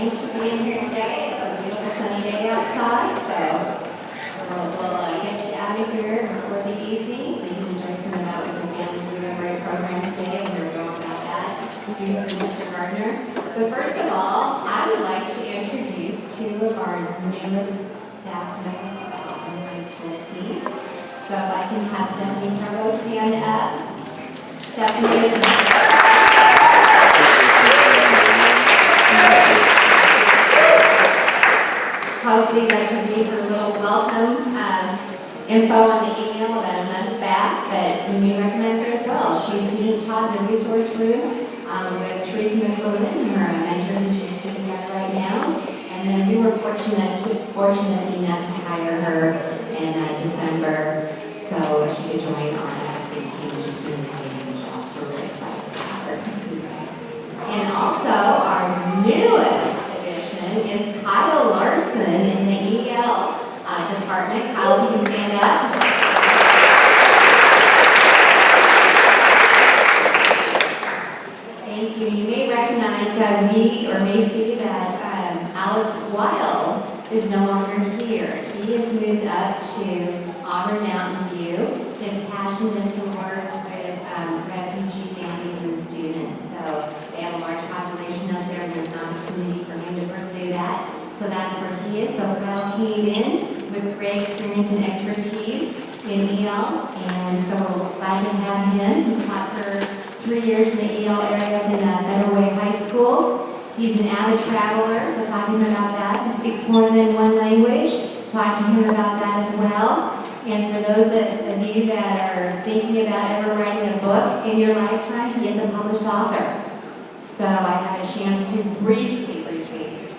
Thanks for being here today. It's a beautiful sunny day outside, so we'll get you out of here for the evening so you can enjoy some of that with your families. We have a great program today, and we're going about that soon from Mr. Gardner. So first of all, I would like to introduce two of our newest staff members to the Auburn High School team. So if I can have Stephanie Provo stand up. Stephanie is hopefully that you read her little welcome info on the email about a month back, but you may recognize her as well. She's student taught in the resource room with Teresa McLuhan, her mentor who she's sitting there right now. And then we were fortunate enough to hire her in December so she could join our assessing team, which is doing an amazing job. So we're really excited about her. And also our newest is Kyle Larson in the EL department. Kyle, you can stand up. Thank you. You may recognize that may see that Alex Wild is no longer here. He has moved up to Auburn Mountain View. His passion is to work with refugee families and students. So they have a large population up there, and there's an opportunity for him to pursue that. So that's where he is. So Kyle came in with great experience and expertise in EL, and so we're glad to have him. He taught for 3 years in the EL area in Better Way High School. He's an avid traveler, so talk to him about that. He speaks more than one language. Talk to him about that as well. And for those of you that are thinking about ever writing a book in your lifetime, he is a published author. So I had a chance to briefly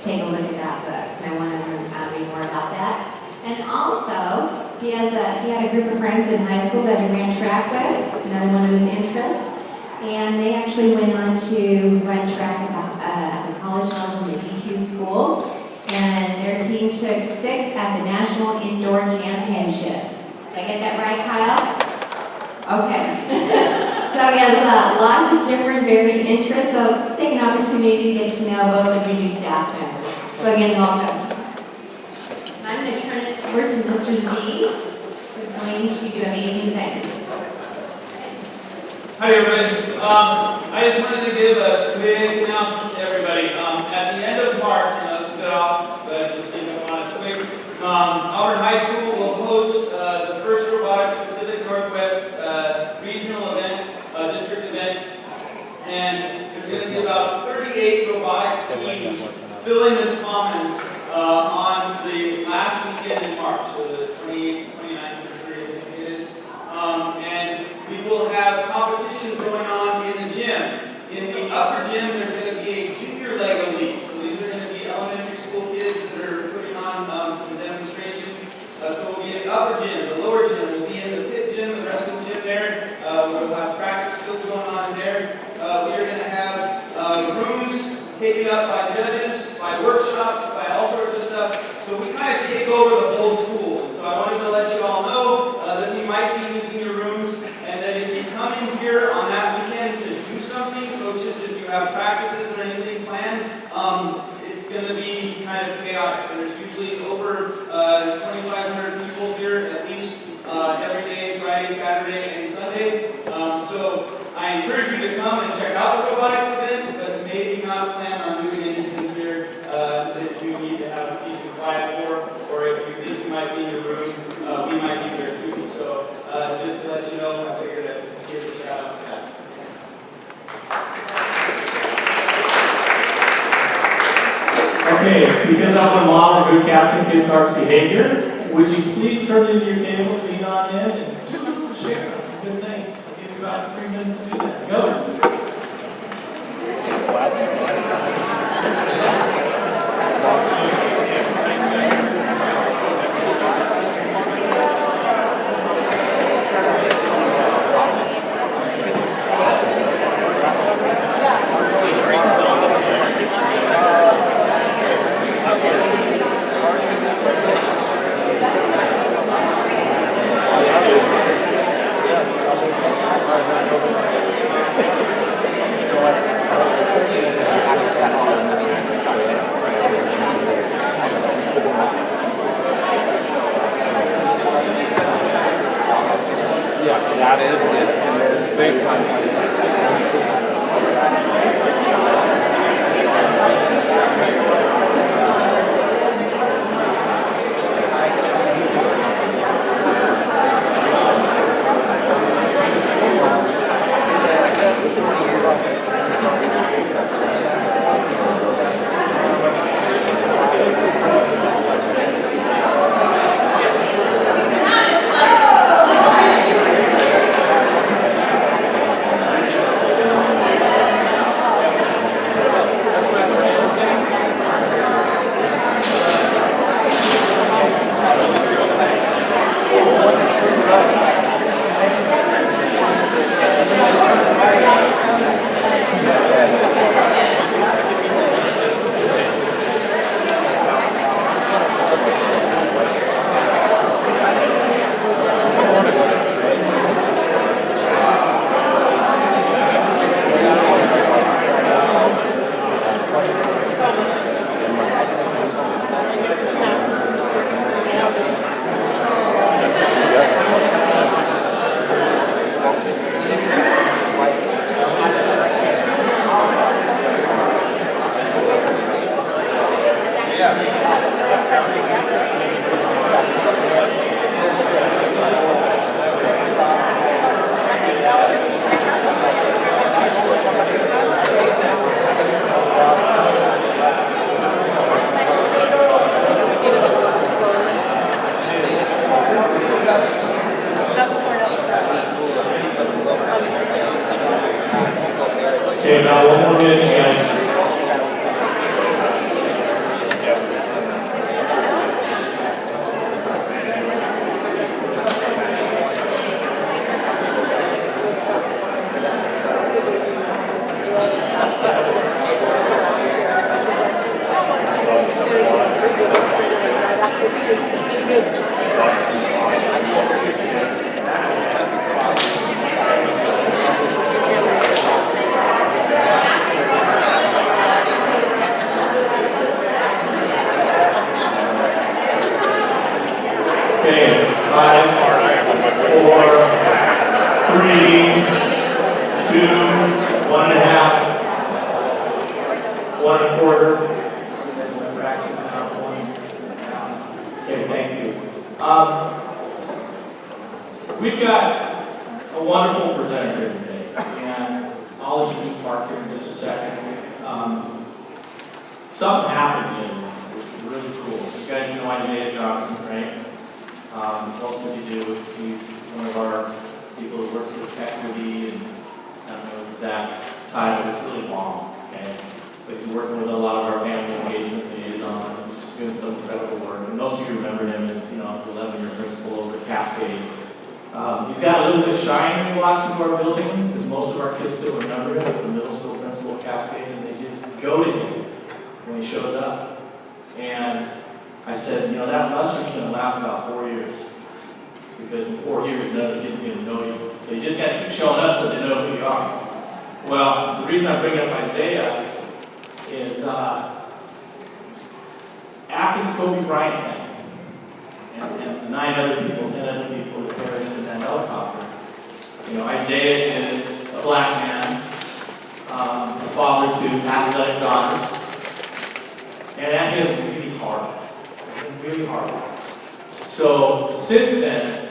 take a look at that book, and I want to read more about that. And also, he had a group of friends in high school that he ran track with, another one of his interests, and they actually went on to run track at the college level in the D2 school, and their team took 6th at the National Indoor Championships. Did I get that right, Kyle? Okay. So he has lots of different varied interests, so take an opportunity to get to know both of your new staff members. So again, welcome. And I'm going to turn it over to Mr. Z, who's going to do amazing things. Hi everybody. I just wanted to give a quick announcement to everybody. At the end of March, it's a bit off, but just keep it on us quick. Auburn High School will host the first Robotics Pacific Northwest regional event, district event, and there's going to be about 38 robotics teams filling this commons on the last weekend in March, so the 28th, 29th, or 30th, I think it is. And we will have competitions going on in the gym. In the upper gym, there's going to be a junior Lego league. So these are going to be elementary school kids that are putting on some demonstrations. So we'll be in the upper gym. The lower gym will be in the pit gym, the rest of the gym there. We'll have practice fields going on in there. We are going to have rooms taken up by judges, by workshops, by all sorts of stuff. So we kind of take over the whole school. And so I wanted to let you all know that we might be using your rooms, and that if you come in here on that weekend to do something, coaches, if you have practices or anything planned, it's going to be kind of chaotic. There's usually over 2,500 people here at least every day, Friday, Saturday, and Sunday. So I encourage you to come and check out the robotics event, but maybe not plan on doing anything here that you need to have peace and quiet for, or if you think you might be in your room, we might be there too. So just to let you know, I figured I'd give a shout out to that. Okay, because I want to model good captain kids' hearts behavior, would you please turn into your table, lean on in, and share some good things? I'll give you about 3 minutes to do that. Go. Okay, about 1 more minute, you guys. Okay, 5, 4, 3, 2, 1.5, 1.25. Fractions now, 1. Okay, thank you. We've got a wonderful presenter here today, and I'll introduce Mark here in just a second. Something happened to him, which was really cool. You guys know Isaiah Johnson, right? Most of you do. He's one of our people who works with equity, and I don't know his exact title. It's really long, okay? But he's working with a lot of our family engagement liaisons. He's just doing some incredible work. And most of you remember him as, the 11-year principal over at Cascade. He's got a little bit of shine when he walks into our building, because most of our kids still remember him as the middle school principal at Cascade, and they just go to him when he shows up. And I said, that luster's going to last about 4 years. Because in 4 years, none of the kids are going to know you. So you just got to keep showing up so they know who you are. Well, the reason I bring up Isaiah is after the Kobe Bryant thing, and 9 other people, 10 other people that perished in that helicopter, Isaiah is a black man, a father to athletic daughters, and that hit him really hard. Really hard. So since then,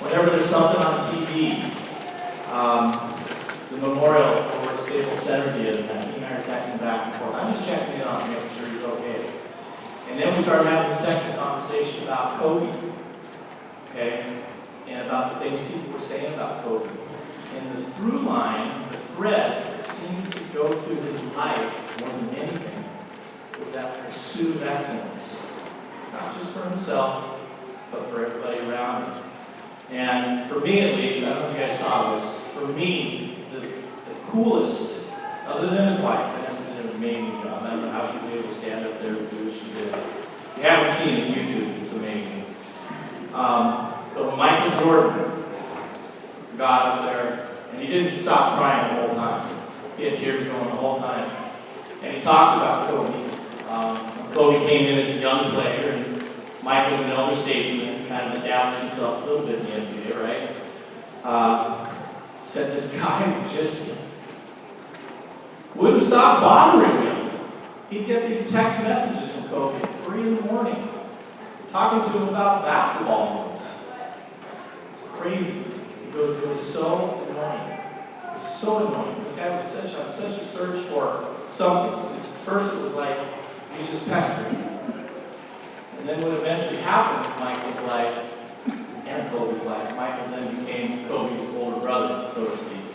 whenever there's something on TV, the memorial over at Staples Center the other night, he and I are texting back and forth. I'm just checking in on him, making sure he's okay. And then we started having this texting conversation about Kobe, okay, and about the things people were saying about Kobe. And the through line, the thread that seemed to go through his life more than anything was that pursuit of excellence. Not just for himself, but for everybody around him. And for me at least, I don't know if you guys saw this, for me, the coolest, other than his wife, Vanessa did an amazing job. I don't know how she was able to stand up there and do what she did. If you haven't seen it on YouTube, it's amazing. But when Michael Jordan got up there, and he didn't stop crying the whole time. He had tears going the whole time. And he talked about Kobe. Kobe came in as a young player, and Mike was an elder statesman, kind of established himself a little bit in the NBA, right? said this guy just wouldn't stop bothering him. He'd get these text messages from Kobe at 3 in the morning, talking to him about basketball moves. It's crazy. He goes, it was so annoying. It was so annoying. This guy was on such a search for something. First it was like, he was just pestering. And then what eventually happened in Michael's life, and Kobe's life, Michael then became Kobe's older brother, so to speak.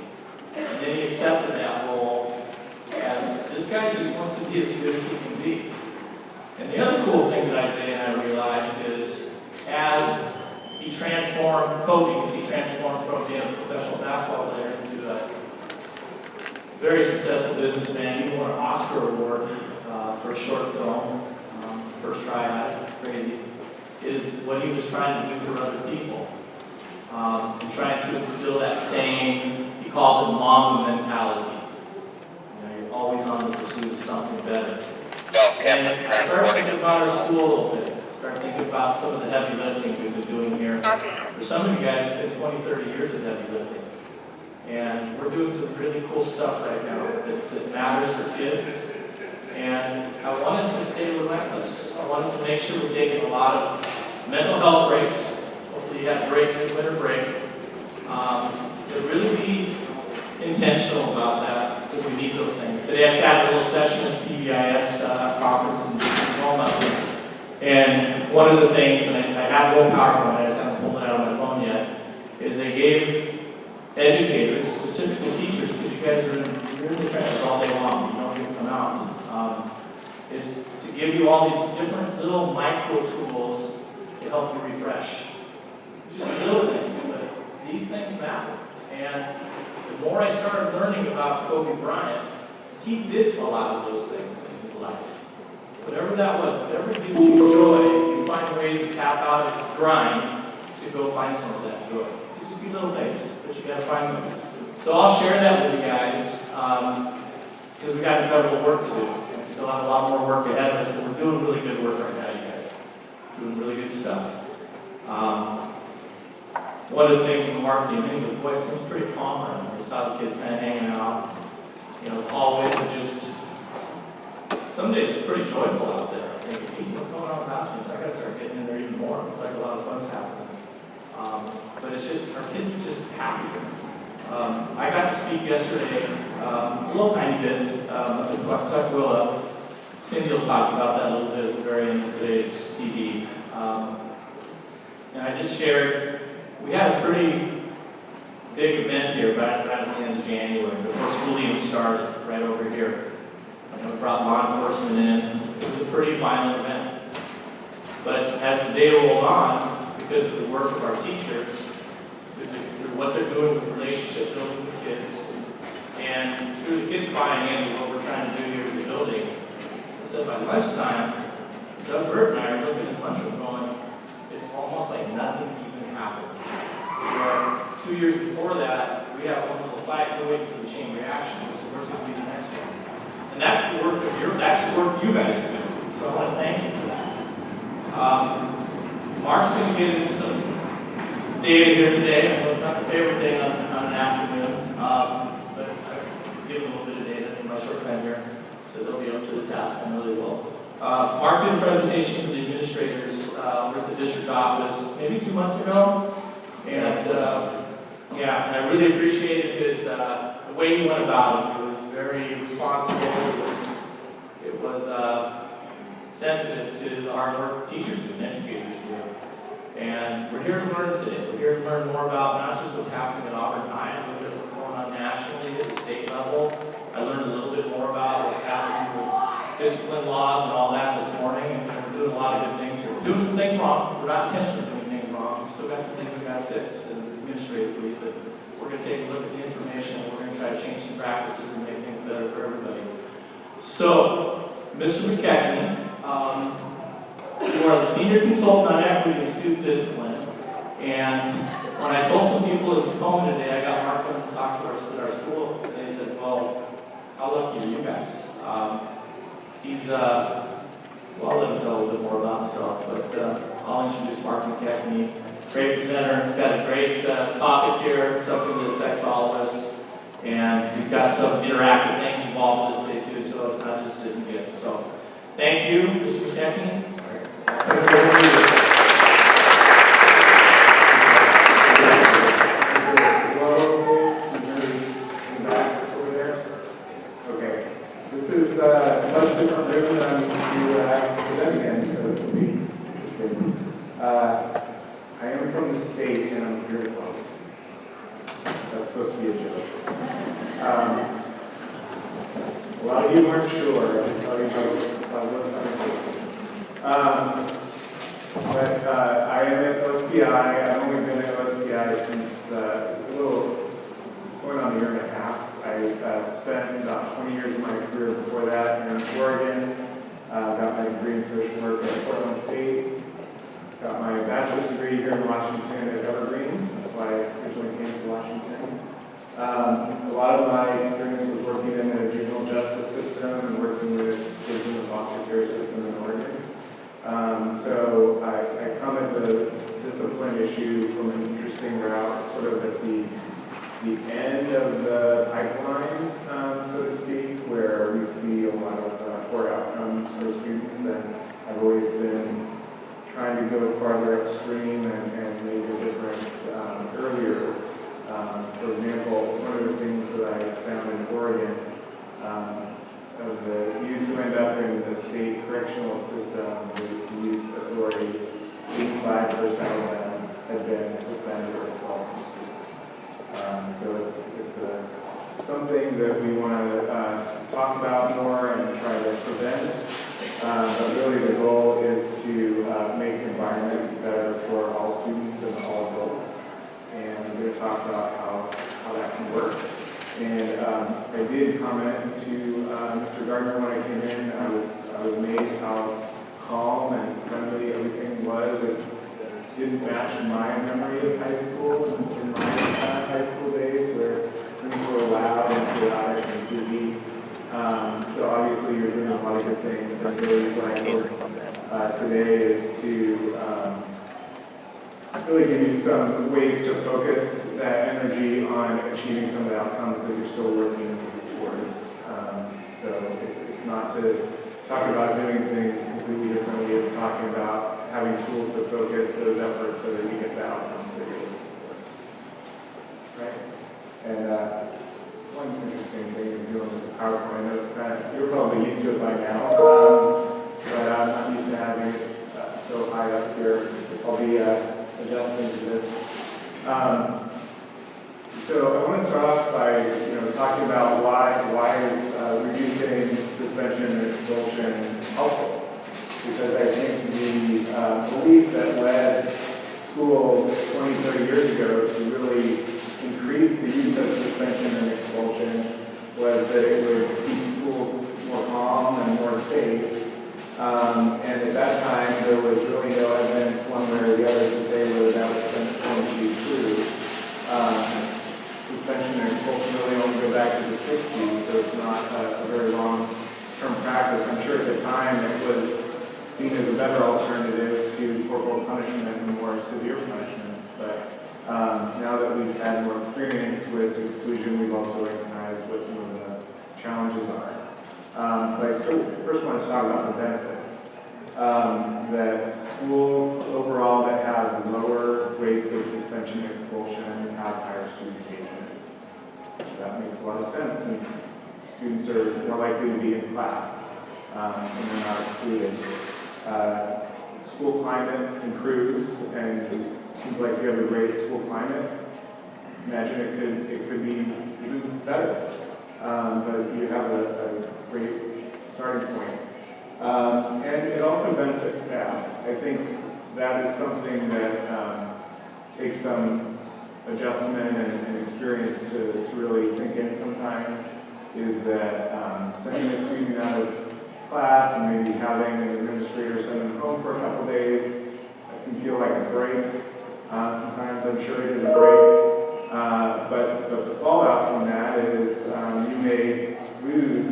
And then he accepted that role as, this guy just wants to be as good as he can be. And the other cool thing that Isaiah and I realized is, as he transformed, Kobe, as he transformed from being a professional basketball player into a very successful businessman. He won an Oscar award for a short film, first try at it, crazy, is what he was trying to do for other people. Trying to instill that same, he calls it Mamba mentality. You know, you're always on the pursuit of something better. And I started thinking about our school a little bit. Start thinking about some of the heavy lifting we've been doing here. For some of you guys, it's been 20, 30 years of heavy lifting. And we're doing some really cool stuff right now that matters for kids. And I want us to stay relentless. I want us to make sure we're taking a lot of mental health breaks. Hopefully you have a great winter break. To really be intentional about that, because we need those things. Today I sat in a little session at the PBIS conference in Walnut. And one of the things, and I have a little PowerPoint, I just haven't pulled it out on my phone yet, is they gave educators, specifically teachers, because you guys you're in the trenches all day long, you don't get to come out, is to give you all these different little micro tools to help you refresh. Just little things, but these things matter. And the more I started learning about Kobe Bryant, he did a lot of those things in his life. Whatever that was, whatever gives you joy, you find ways to tap out of the grind to go find some of that joy. It just be little things, but you gotta find them. So I'll share that with you guys, because we got incredible work to do. We still have a lot more work ahead of us, and we're doing really good work right now, you guys. Doing really good stuff. One of the things in the marketing meeting was, boy, it seems pretty calm around here. We saw the kids kind of hanging out. You know, the hallways are just, some days it's pretty joyful out there. I think, geez, what's going on with classrooms? I gotta start getting in there even more. It's like a lot of fun's happening. But it's just, our kids are just happy. I got to speak yesterday, a little tiny bit, at Tukwila. Cindy will talk about that a little bit at the very end of today's PD. And I just shared, we had a pretty big event here right at the end of January, before school even started, right over here. And we brought law enforcement in. It was a pretty violent event. But as the day rolled on, because of the work of our teachers, through what they're doing with relationship building with kids, and through the kids buying into what we're trying to do here as a building, I said by lunchtime, Doug Burt and I are looking at the lunchroom going, it's almost like nothing even happened. Where 2 years before that, we had one little fight, we're waiting for the chain reaction, so where's going to be the next one? And that's the work you guys are doing. So I want to thank you for that. Mark's going to get into some data here today. I know it's not the favorite thing on an afternoon, but I've given a little bit of data in my short time here, so they'll be up to the task. I know they will. Mark did a presentation for the administrators with the district office maybe 2 months ago, and and I really appreciated his the way he went about it. It was very responsible. It was sensitive to the hard work teachers do and educators do. And we're here to learn today. We're here to learn more about not just what's happening at Auburn High, but what's going on nationally at the state level. I learned a little bit more about what's happening with discipline laws and all that this morning, and we're doing a lot of good things here. We're doing some things wrong. We're not intentionally doing things wrong. We still got some things we got to fix administratively, but we're going to take a look at the information, and we're going to try to change some practices and make things better for everybody. So, Mr. McKechnie, you are the senior consultant on equity and student discipline, and when I told some people at Tacoma today, I got Mark coming to talk to us at our school, and they said, well, how lucky are you guys? Well, I'll let him tell a little bit more about himself, but I'll introduce Mark McKechnie. great presenter. He's got a great topic here, something that affects all of us. And he's got some interactive things involved with this today too, so it's not just sitting good. So thank you, Mr. McKechnie. This is a much different room than I'm used to presenting in, so this will be interesting. I am from the state and I'm here to vote. That's supposed to be a joke. A lot of you weren't sure. I can tell you what's but I am at OSPI. I've only been at OSPI since a little, going on a year and a half. I spent about 20 years of my career before that here in Oregon. Got my degree in social work at Portland State. Got my bachelor's degree here in Washington at Evergreen. That's why I originally came to Washington. A lot of my experience was working in the juvenile justice system and working with kids in the foster care system in Oregon. So I come at the discipline issue from an interesting route, sort of at the end of the pipeline, so to speak, where we see a lot of poor outcomes for students, and I've always been trying to go farther upstream and make a difference earlier. For example, one of the things that I found in Oregon, of the youth who end up in the state correctional system, the youth authority, 85% of them have been suspended or expelled from school. So it's something that we want to talk about more and try to prevent. But really the goal is to make the environment better for all students and all adults. And we're going to talk about how that can work. And I did comment to Mr. Gardner when I came in. I was amazed how calm and friendly everything was. It didn't match my memory of high school in my high school days, where things were loud and chaotic and busy. So obviously you're doing a lot of good things. And really what I hope today is to really give you some ways to focus that energy on achieving some of the outcomes that you're still working towards. So it's not to talk about doing things completely differently. It's talking about having tools to focus those efforts so that you get the outcomes that you're looking for. Right? And one interesting thing is dealing with the PowerPoint. I know it's kind of, you're probably used to it by now, but I'm not used to having it so high up here. I'll be adjusting to this. So I want to start off by talking about why is reducing suspension and expulsion helpful? Because I think the belief that led schools 20, 30 years ago to really increase the use of suspension and expulsion was that it would keep schools more calm and more safe. And at that time, there was really no evidence one way or the other to say whether that was going to be true. Suspension and expulsion really only go back to the 60s, so it's not a very long-term practice. I'm sure at the time it was seen as a better alternative to corporal punishment and more severe punishments. But now that we've had more experience with exclusion, we've also recognized what some of the challenges are. But I first want to talk about the benefits. That schools overall that have lower rates of suspension and expulsion have higher student engagement. That makes a lot of sense since students are more likely to be in class and they're not excluded. School climate improves, and it seems like you have a great school climate. Imagine it could be even better, but you have a great starting point. And it also benefits staff. I think that is something that takes some adjustment and experience to really sink in sometimes, is that sending a student out of class and maybe having an administrator send them home for a couple days, that can feel like a break. Sometimes I'm sure it is a break. But the fallout from that is you may lose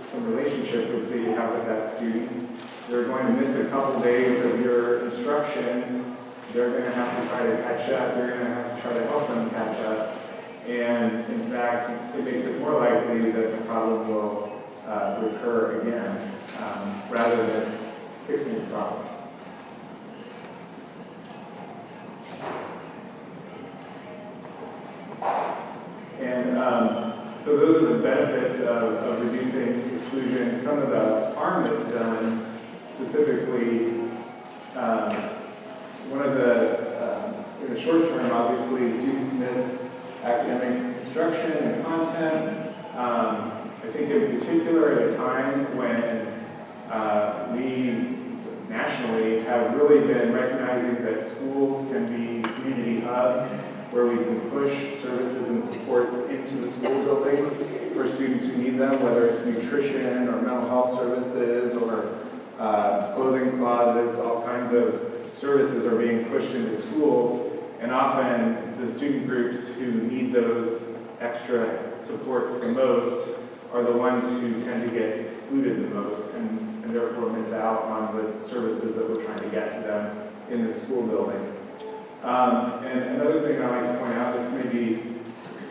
some relationship that you have with that student. They're going to miss a couple days of your instruction, they're going to have to try to catch up, they're going to have to try to help them catch up. And in fact, it makes it more likely that the problem will recur again, rather than fixing the problem. And so those are the benefits of reducing exclusion. Some of the harm that's done, specifically, one of the, in the short term, obviously, students miss academic instruction and content. I think in particular at a time when we nationally have really been recognizing that schools can be community hubs where we can push services and supports into the school building for students who need them, whether it's nutrition or mental health services or clothing closets, all kinds of services are being pushed into schools. And often the student groups who need those extra supports the most are the ones who tend to get excluded the most and therefore miss out on the services that we're trying to get to them in the school building. And another thing I like to point out, this may be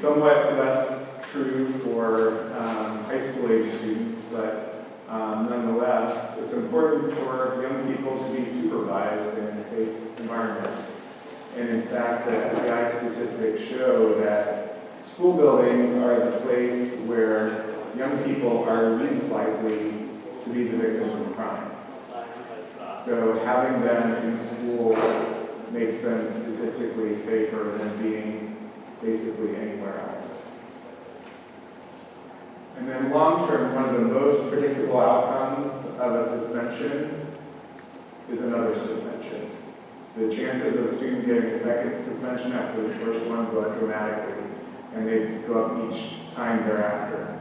somewhat less true for high school age students, but nonetheless, it's important for young people to be supervised in safe environments. And in fact, the FBI statistics show that school buildings are the place where young people are least likely to be the victims of crime. So having them in school makes them statistically safer than being basically anywhere else. And then long term, one of the most predictable outcomes of a suspension is another suspension. The chances of a student getting a second suspension after the first one go up dramatically, and they go up each time thereafter.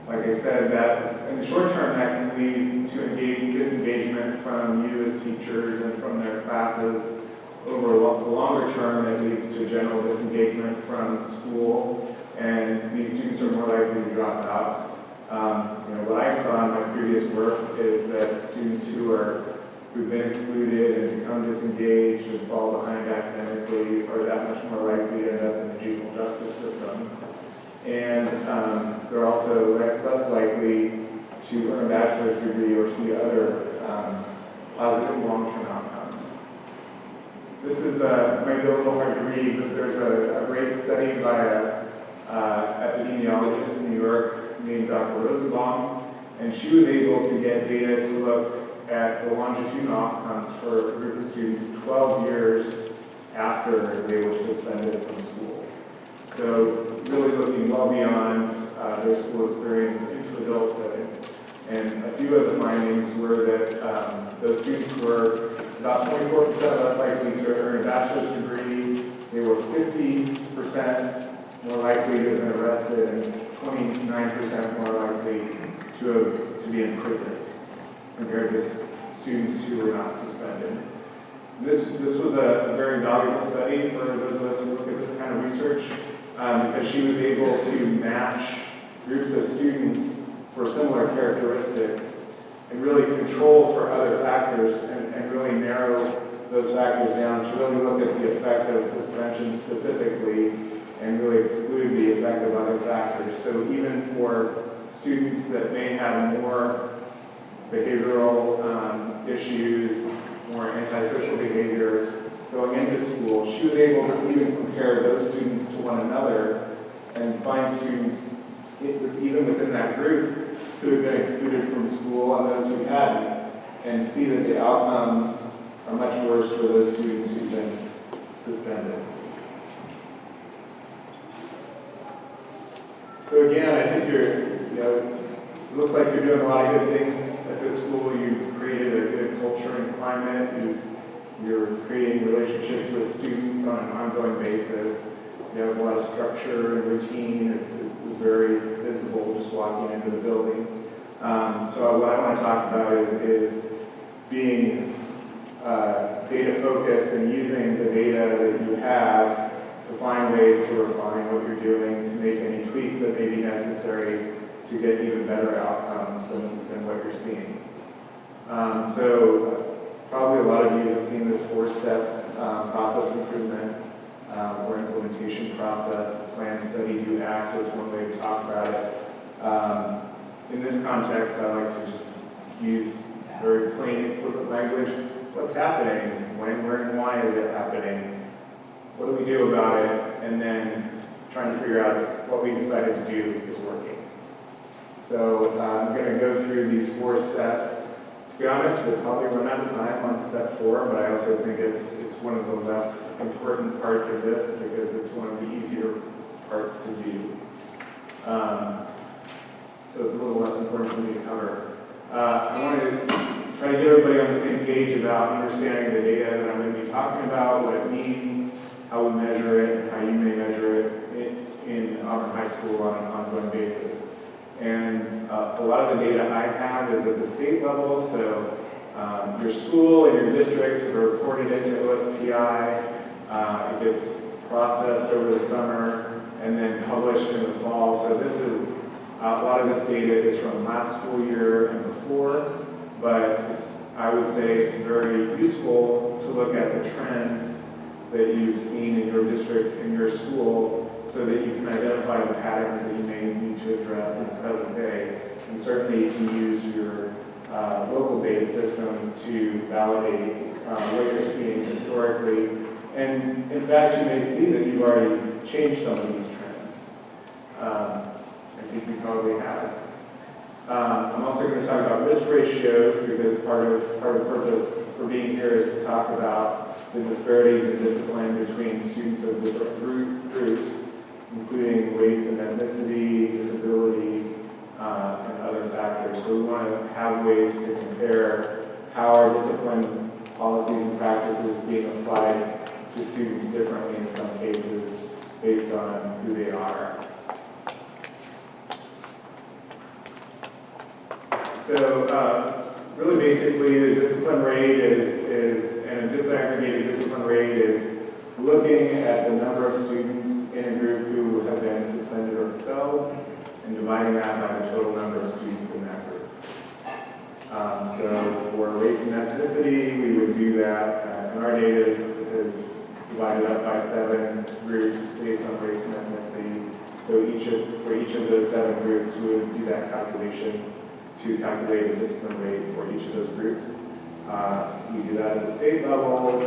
Like I said, that in the short term, that can lead to disengagement from you as teachers and from their classes. Over the longer term, it leads to general disengagement from school, and these students are more likely to drop out. What I saw in my previous work is that students who've been excluded and become disengaged and fall behind academically are that much more likely to end up in the juvenile justice system. And they're also less likely to earn a bachelor's degree or see other positive long-term outcomes. This is maybe a little hard to read, but there's a great study by an epidemiologist in New York named Dr. Rosenbaum, and she was able to get data to look at the longitudinal outcomes for a group of students 12 years after they were suspended from school. So really looking well beyond their school experience into adulthood. And a few of the findings were that those students were about 24% less likely to earn a bachelor's degree. They were 50% more likely to have been arrested and 29% more likely to be in prison compared to students who were not suspended. This was a very valuable study for those of us who look at this kind of research because she was able to match groups of students for similar characteristics and really control for other factors and really narrow those factors down to really look at the effect of suspension specifically and really exclude the effect of other factors. So even for students that may have more behavioral issues, more antisocial behavior going into school, she was able to even compare those students to one another and find students even within that group who had been excluded from school and those who hadn't, and see that the outcomes are much worse for those students who've been suspended. So again, I think it looks like you're doing a lot of good things at this school. You've created a good culture and climate. You're creating relationships with students on an ongoing basis. You have a lot of structure and routine. It's very visible just walking into the building. So what I want to talk about is being data focused and using the data that you have to find ways to refine what you're doing, to make any tweaks that may be necessary to get even better outcomes than what you're seeing. So Probably a lot of you have seen this four-step process improvement or implementation process. Plan, study, do, act is one way to talk about it. In this context, I like to just use very plain, explicit language. What's happening? When, where, and why is it happening? What do we do about it? And then trying to figure out what we decided to do is working. So I'm going to go through these four steps. To be honest, we'll probably run out of time on step 4, but I also think it's one of the less important parts of this because it's one of the easier parts to do. So it's a little less important for me to cover. I wanted to try to get everybody on the same page about understanding the data that I'm going to be talking about, what it means, how we measure it, and how you may measure it in Auburn High School on an ongoing basis. And a lot of the data I have is at the state level, so your school and your district have reported it to OSPI. It gets processed over the summer and then published in the fall. So this is, a lot of this data is from last school year and before, but I would say it's very useful to look at the trends that you've seen in your district, in your school, so that you can identify the patterns that you may need to address in the present day. And certainly you can use your local data system to validate what you're seeing historically. And in fact, you may see that you've already changed some of these trends. I think you probably have. I'm also going to talk about risk ratios because part of the purpose for being here is to talk about the disparities in discipline between students of different groups, including race and ethnicity, disability, and other factors. So we want to have ways to compare how our discipline policies and practices being applied to students differently in some cases based on who they are. So really basically the discipline rate and a disaggregated discipline rate is looking at the number of students in a group who have been suspended or expelled and dividing that by the total number of students in that group. So for race and ethnicity, we would do that, and our data is divided up by 7 groups based on race and ethnicity. So for each of those 7 groups, we would do that calculation to calculate a discipline rate for each of those groups. We do that at the state level, we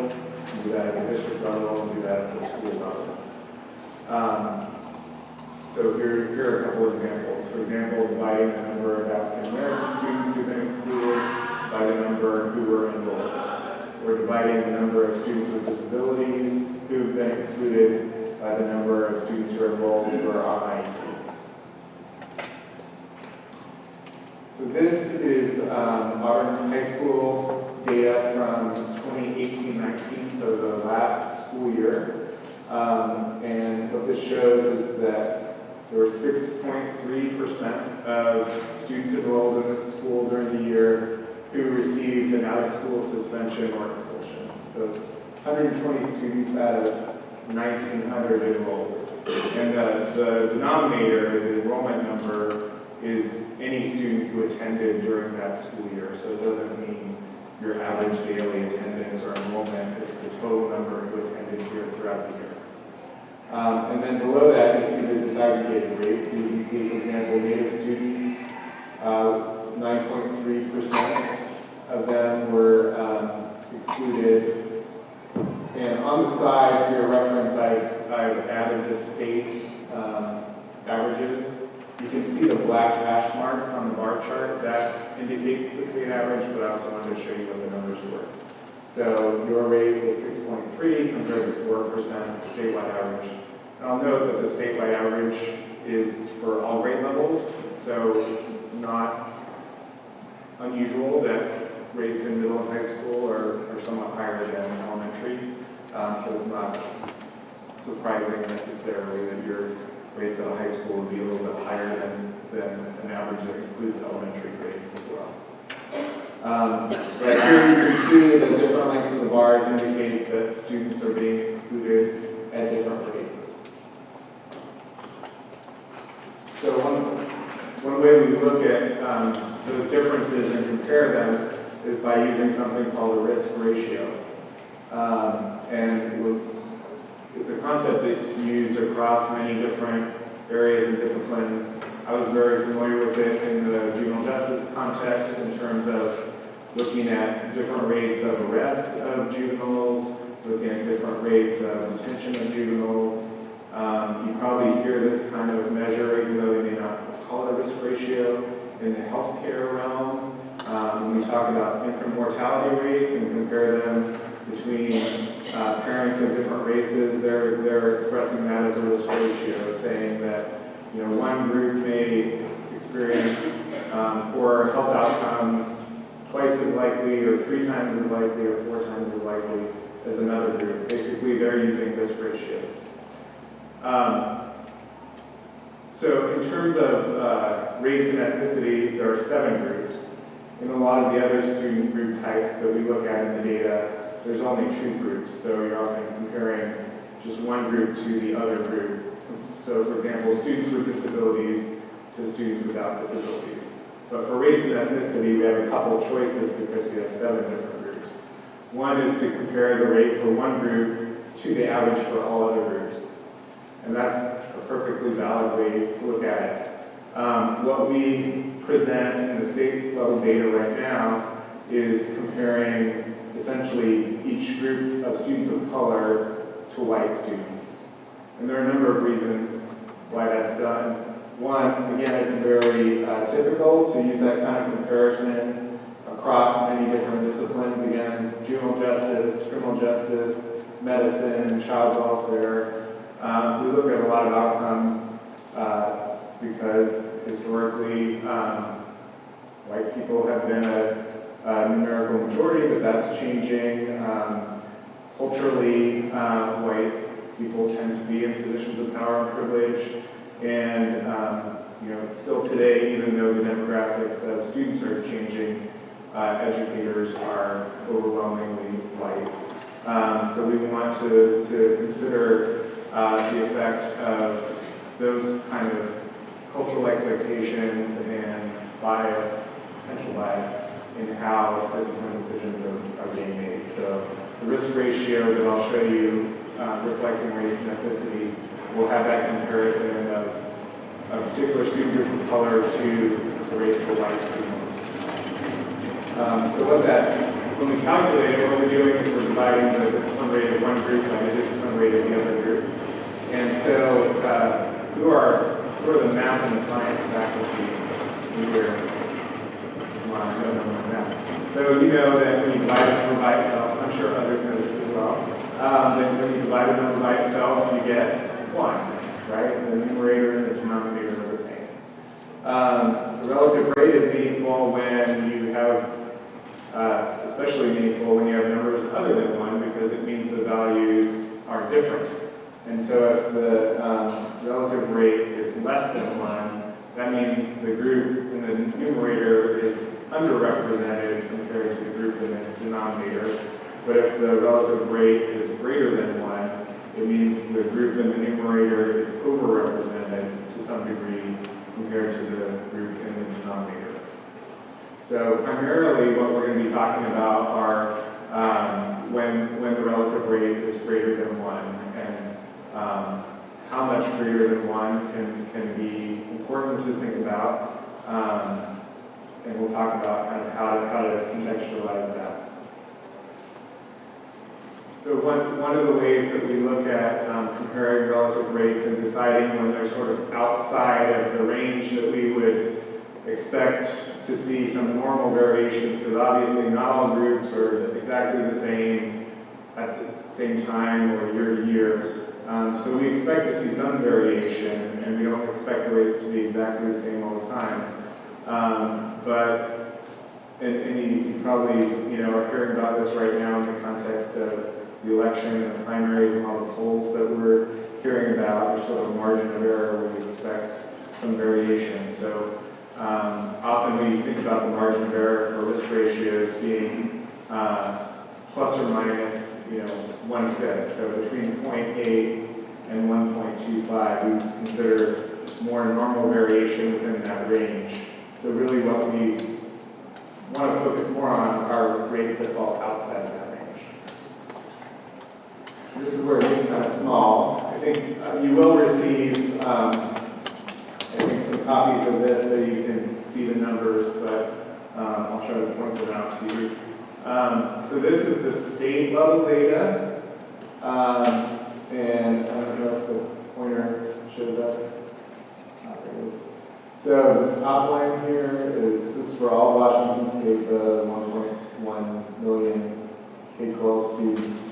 do that at the district level, and do that at the school level. So here are a couple of examples. For example, dividing the number of African American students who've been excluded by the number who were enrolled. We're dividing the number of students with disabilities who've been excluded by the number of students who are enrolled who are on IEPs. So this is Auburn High School data from 2018-19, so the last school year. And what this shows is that there were 6.3% of students enrolled in this school during the year who received an out-of-school suspension or expulsion. So it's 120 students out of 1,900 enrolled. And the denominator, the enrollment number, is any student who attended during that school year. So it doesn't mean your average daily attendance or enrollment, it's the total number who attended here throughout the year. And then below that, you see the disaggregated rates. So you can see, for example, Native students, 9.3% of them were excluded. And on the side, for your reference, I've added the state averages. You can see the black hash marks on the bar chart. That indicates the state average, but I also wanted to show you what the numbers were. So your rate was 6.3 compared to 4% statewide average. And I'll note that the statewide average is for all grade levels, so it's not unusual that rates in middle and high school are somewhat higher than elementary. So it's not surprising necessarily that your rates at a high school would be a little bit higher than an average that includes elementary grades as well. But here you can see the different lengths of the bars indicate that students are being excluded at different rates. So one way we look at those differences and compare them is by using something called a risk ratio. It's a concept that's used across many different areas and disciplines. I was very familiar with it in the juvenile justice context in terms of looking at different rates of arrest of juveniles, looking at different rates of detention of juveniles. You probably hear this kind of measure, even though they may not call it a risk ratio, in the healthcare realm. When we talk about infant mortality rates and compare them between parents of different races, they're expressing that as a risk ratio, saying that one group may experience poor health outcomes twice as likely or 3 times as likely or 4 times as likely as another group. Basically, they're using risk ratios. So in terms of race and ethnicity, there are 7 groups. In a lot of the other student group types that we look at in the data, there's only 2 groups. So you're often comparing just one group to the other group. So for example, students with disabilities to students without disabilities. But for race and ethnicity, we have a couple of choices because we have 7 different groups. One is to compare the rate for one group to the average for all other groups. And that's a perfectly valid way to look at it. What we present in the state level data right now is comparing essentially each group of students of color to white students. And there are a number of reasons why that's done. One, again, it's very typical to use that kind of comparison across many different disciplines. Again, juvenile justice, criminal justice, medicine, child welfare. We look at a lot of outcomes because historically white people have been a numerical majority, but that's changing. Culturally, white people tend to be in positions of power and privilege, and still today, even though the demographics of students are changing, educators are overwhelmingly white. So we want to consider the effect of those kind of cultural expectations and bias, potential bias, in how discipline decisions are being made. So the risk ratio that I'll show you, reflecting race and ethnicity, will have that comparison of a particular student group of color to the rate for white students. When we calculate it, what we're doing is we're dividing the discipline rate of one group by the discipline rate of the other group. And so, who are the math and science faculty here? Come on, no math. So you know that when you divide a number by itself, I'm sure others know this as well, that when you divide a number by itself, you get 1, right? The numerator and the denominator are the same. The relative rate is meaningful when you have, especially meaningful when you have numbers other than 1, because it means the values are different. And so if the relative rate is less than 1, that means the group in the numerator is underrepresented compared to the group in the denominator. But if the relative rate is greater than 1, it means the group in the numerator is overrepresented to some degree compared to the group in the denominator. So primarily what we're going to be talking about are when the relative rate is greater than 1, and how much greater than 1 can be important to think about. And we'll talk about kind of how to contextualize that. So one of the ways that we look at comparing relative rates and deciding when they're sort of outside of the range that we would expect to see some normal variation, because obviously not all groups are exactly the same at the same time or year to year. So we expect to see some variation, and we don't expect the rates to be exactly the same all the time. And you probably are hearing about this right now in the context of the election and the primaries and all the polls that we're hearing about. There's sort of a margin of error where we expect some variation. So often we think about the margin of error for risk ratios being plus or minus 1/5. So between 0.8 and 1.25, we consider more normal variation within that range. So really what we want to focus more on are rates that fall outside of that range. This is where it gets kind of small. I think you will receive, I think, some copies of this so you can see the numbers, but I'll try to point them out to you. So this is the state level data, and I don't know if the pointer shows up. There it is. So this top line here is this is for all Washington State, the 1.1 million K-12 students.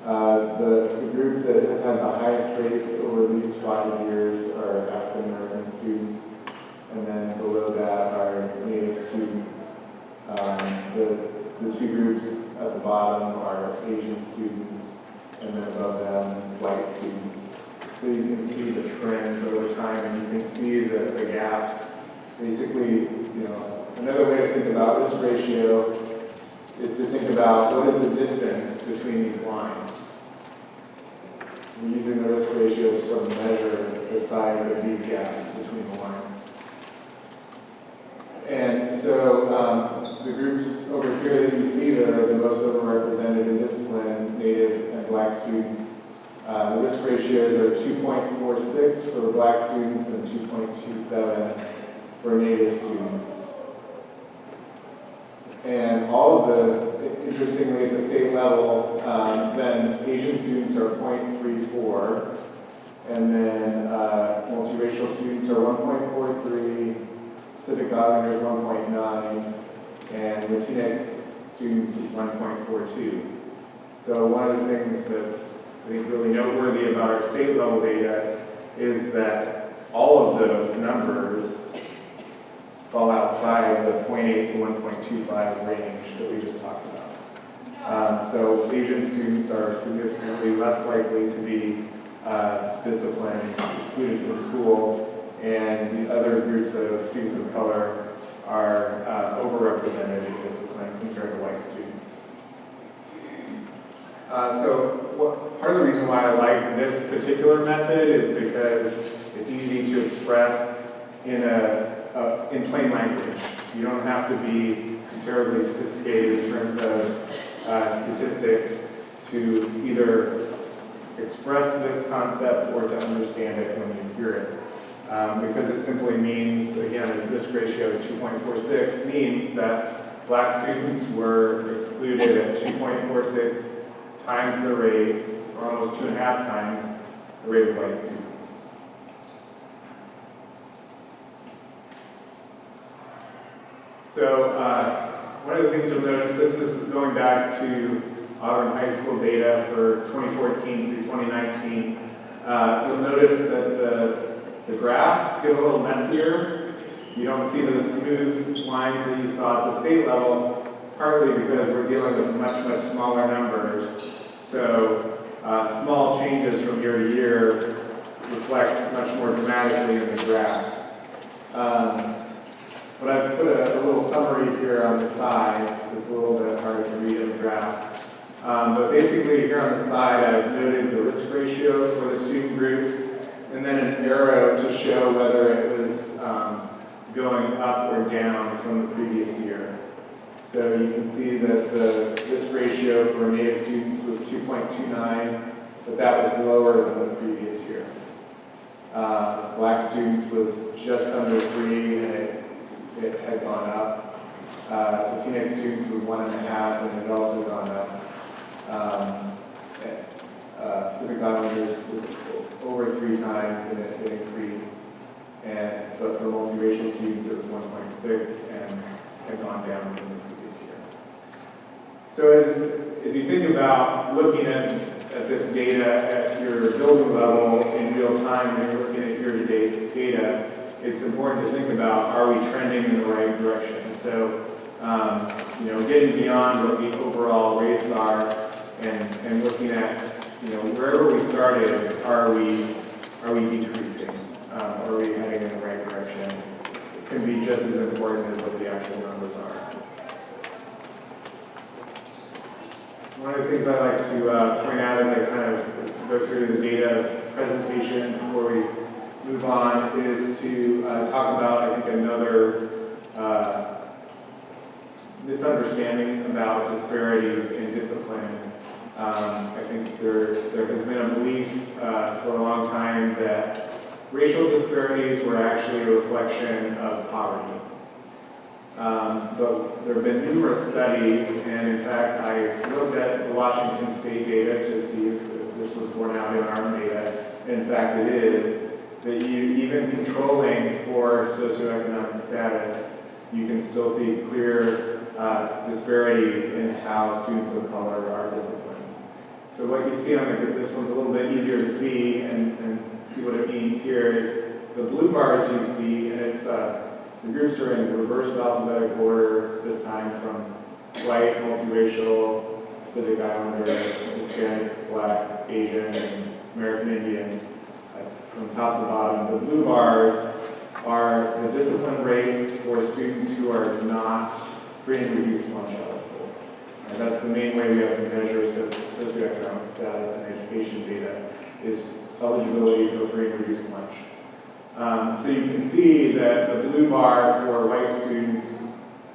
The group that has had the highest rates over these 5 years are African American students, and then below that are Native students. The two groups at the bottom are Asian students, and then above them, white students. So you can see the trends over time, and you can see the gaps. Basically, another way to think about risk ratio is to think about what is the distance between these lines. We're using the risk ratio to sort of measure the size of these gaps between the lines. And so the groups over here that you see that are the most overrepresented in discipline, Native and Black students, the risk ratios are 2.46 for the Black students and 2.27 for Native students. And all of the, interestingly, at the state level, then Asian students are 0.34, and then multiracial students are 1.43, Pacific Islanders 1.9, and Latinx students is 1.42. So one of the things that's, I think, really noteworthy about our state level data is that all of those numbers fall outside the 0.8 to 1.25 range that we just talked about. So Asian students are significantly less likely to be disciplined, excluded from school, and the other groups of students of color are overrepresented in discipline compared to white students. Part of the reason why I like this particular method is because it's easy to express in plain language. You don't have to be terribly sophisticated in terms of statistics to either express this concept or to understand it when you hear it. Because it simply means, again, a risk ratio of 2.46 means that Black students were excluded at 2.46 times the rate, or almost 2.5 times the rate of white students. So one of the things you'll notice, this is going back to Auburn High School data for 2014 through 2019. You'll notice that the graphs get a little messier. You don't see those smooth lines that you saw at the state level, partly because we're dealing with much, much smaller numbers. So small changes from year to year reflect much more dramatically in the graph. But I've put a little summary here on the side, so it's a little bit hard to read in the graph. But basically here on the side, I've noted the risk ratio for the student groups, and then an arrow to show whether it was going up or down from the previous year. So you can see that the risk ratio for Native students was 2.29, but that was lower than the previous year. Black students was just under 3, and it had gone up. Latinx students were 1.5, and it had also gone up. Pacific Islanders was over 3 times, and it increased. But for multiracial students, it was 1.6, and had gone down from the previous year. So as you think about looking at this data at your building level in real time, when you're looking at year-to-date data, it's important to think about, are we trending in the right direction? So, getting beyond what the overall rates are and looking at, wherever we started, are we decreasing? Are we heading in the right direction? It can be just as important as what the actual numbers are. One of the things I like to point out as I kind of go through the data presentation before we move on is to talk about, I think, another misunderstanding about disparities in discipline. I think there has been a belief for a long time that racial disparities were actually a reflection of poverty. But there have been numerous studies, and in fact, I looked at the Washington State data to see if this was borne out in our data. In fact, it is, that even controlling for socioeconomic status, you can still see clear disparities in how students of color are disciplined. So what you see on this one's a little bit easier to see and see what it means here is the blue bars you see, and it's the groups are in reverse alphabetical order this time from white, multiracial, Pacific Islander, Hispanic, Black, Asian, and American Indian from top to bottom. The blue bars are the discipline rates for students who are not free and reduced lunch eligible. And that's the main way we have to measure socioeconomic status and education data is eligibility for free and reduced lunch. So you can see that the blue bar for white students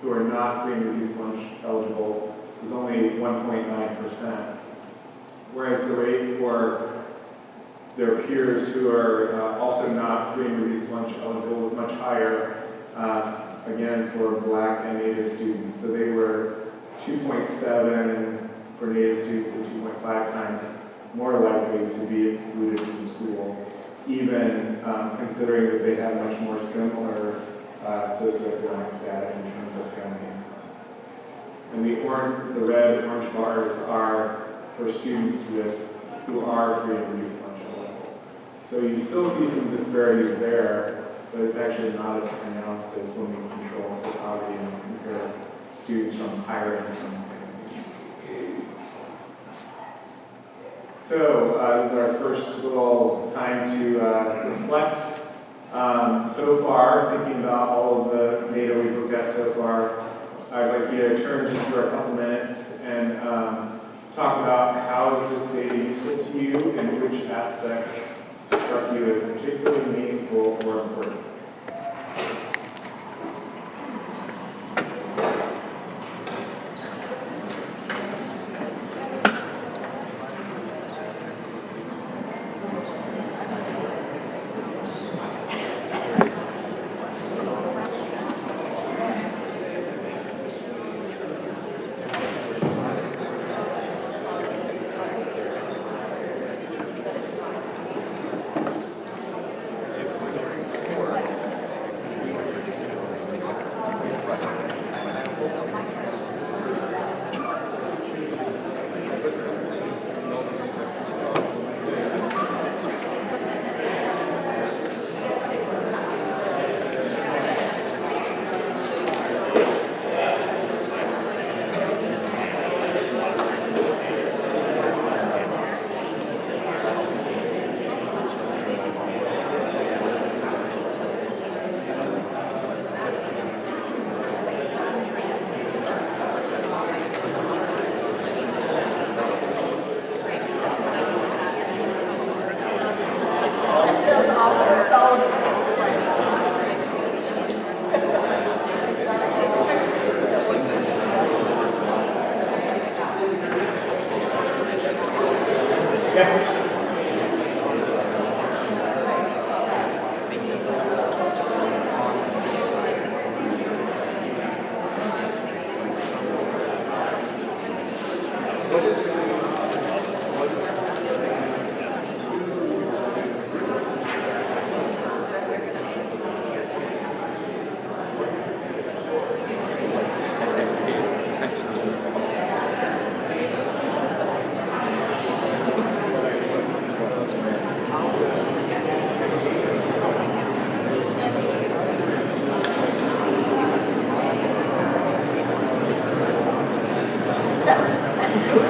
who are not free and reduced lunch eligible is only 1.9%, whereas the rate for their peers who are also not free and reduced lunch eligible is much higher, again, for Black and Native students. So they were 2.7 for Native students and 2.5 times more likely to be excluded from school, even considering that they have much more similar socioeconomic status in terms of family income. And the red orange bars are for students who are free and reduced lunch eligible. So you still see some disparities there, but it's actually not as pronounced as when we control for poverty and compare students from higher income families. So this is our first little time to reflect. So far, thinking about all of the data we've looked at so far, I'd like you to turn just for a couple minutes and talk about how is this data useful to you and which aspect struck you as particularly meaningful or important.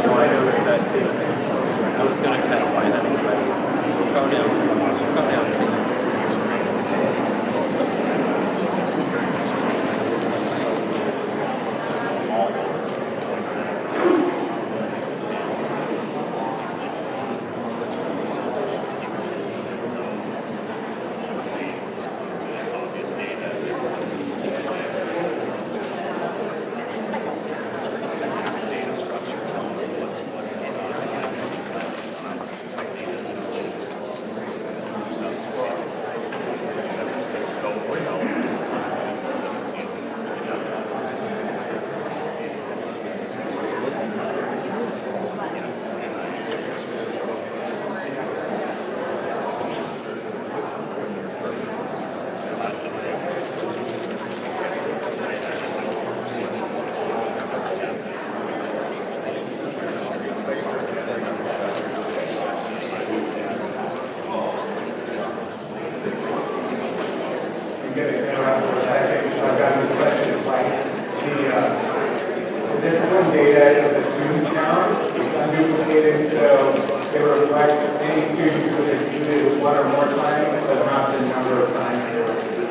So I know classroom data is a student count. It's unduplicated, so it reflects any student who was excluded one or more times, but not the number of times they were excluded.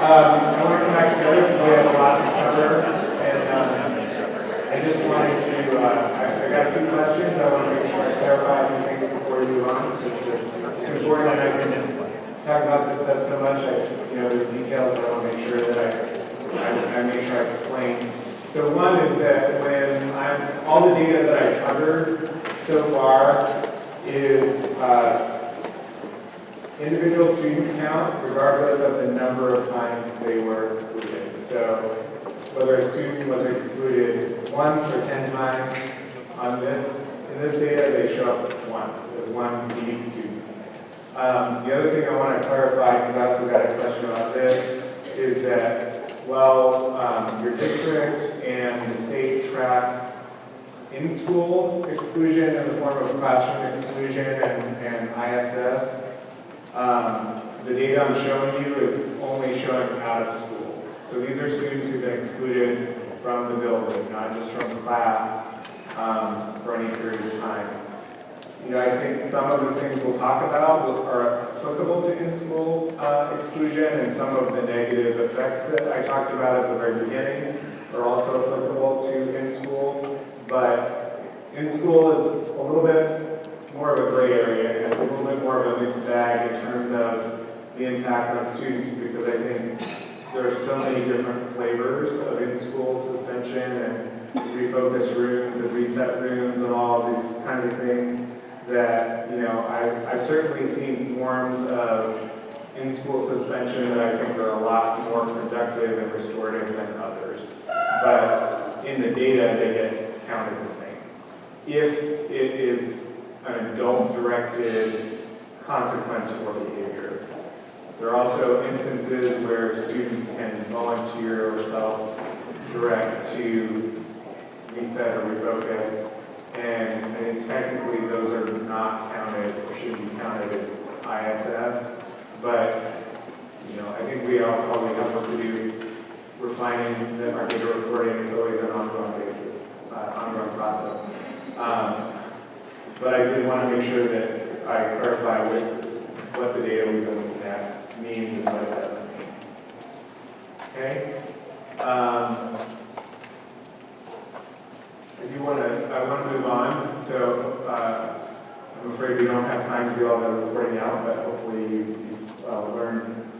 I want to come back together because we have a lot to cover, and I just wanted to, I got a few questions. I want to make sure I clarify a few things before we move on. It's important that I can talk about this stuff so much, the details, I want to make sure that I make sure I explain. So one is that when all the data that I covered so far is individual student count regardless of the number of times they were excluded. So whether a student was excluded once or 10 times, in this data they show up once as one unique student. The other thing I want to clarify, because I also got a question about this, is that while your district and the state tracks in-school exclusion in the form of classroom exclusion and ISS, the data I'm showing you is only showing out of school. So these are students who've been excluded from the building, not just from class for any period of time. You know, I think some of the things we'll talk about are applicable to in-school exclusion, and some of the negative effects that I talked about at the very beginning are also applicable to in-school. But in-school is a little bit more of a gray area, and it's a little bit more of a mixed bag in terms of the impact on students, because I think there are so many different flavors of in-school suspension and refocus rooms and reset rooms and all of these kinds of things that, you know, I've certainly seen forms of in-school suspension that I think are a lot more productive and restorative than others. But in the data, they get counted the same. If it is an adult-directed consequence for behavior. There are also instances where students can volunteer or self-direct to reset or refocus, and I think technically those are not counted or shouldn't be counted as ISS, but you know, I think we all probably have work to do. We're finding that our data reporting is always an ongoing basis, ongoing process. But I did want to make sure that I clarify what the data we've been looking at means and what it doesn't mean. Okay? I want to move on, so I'm afraid we don't have time to do all the reporting out, but hopefully you've learned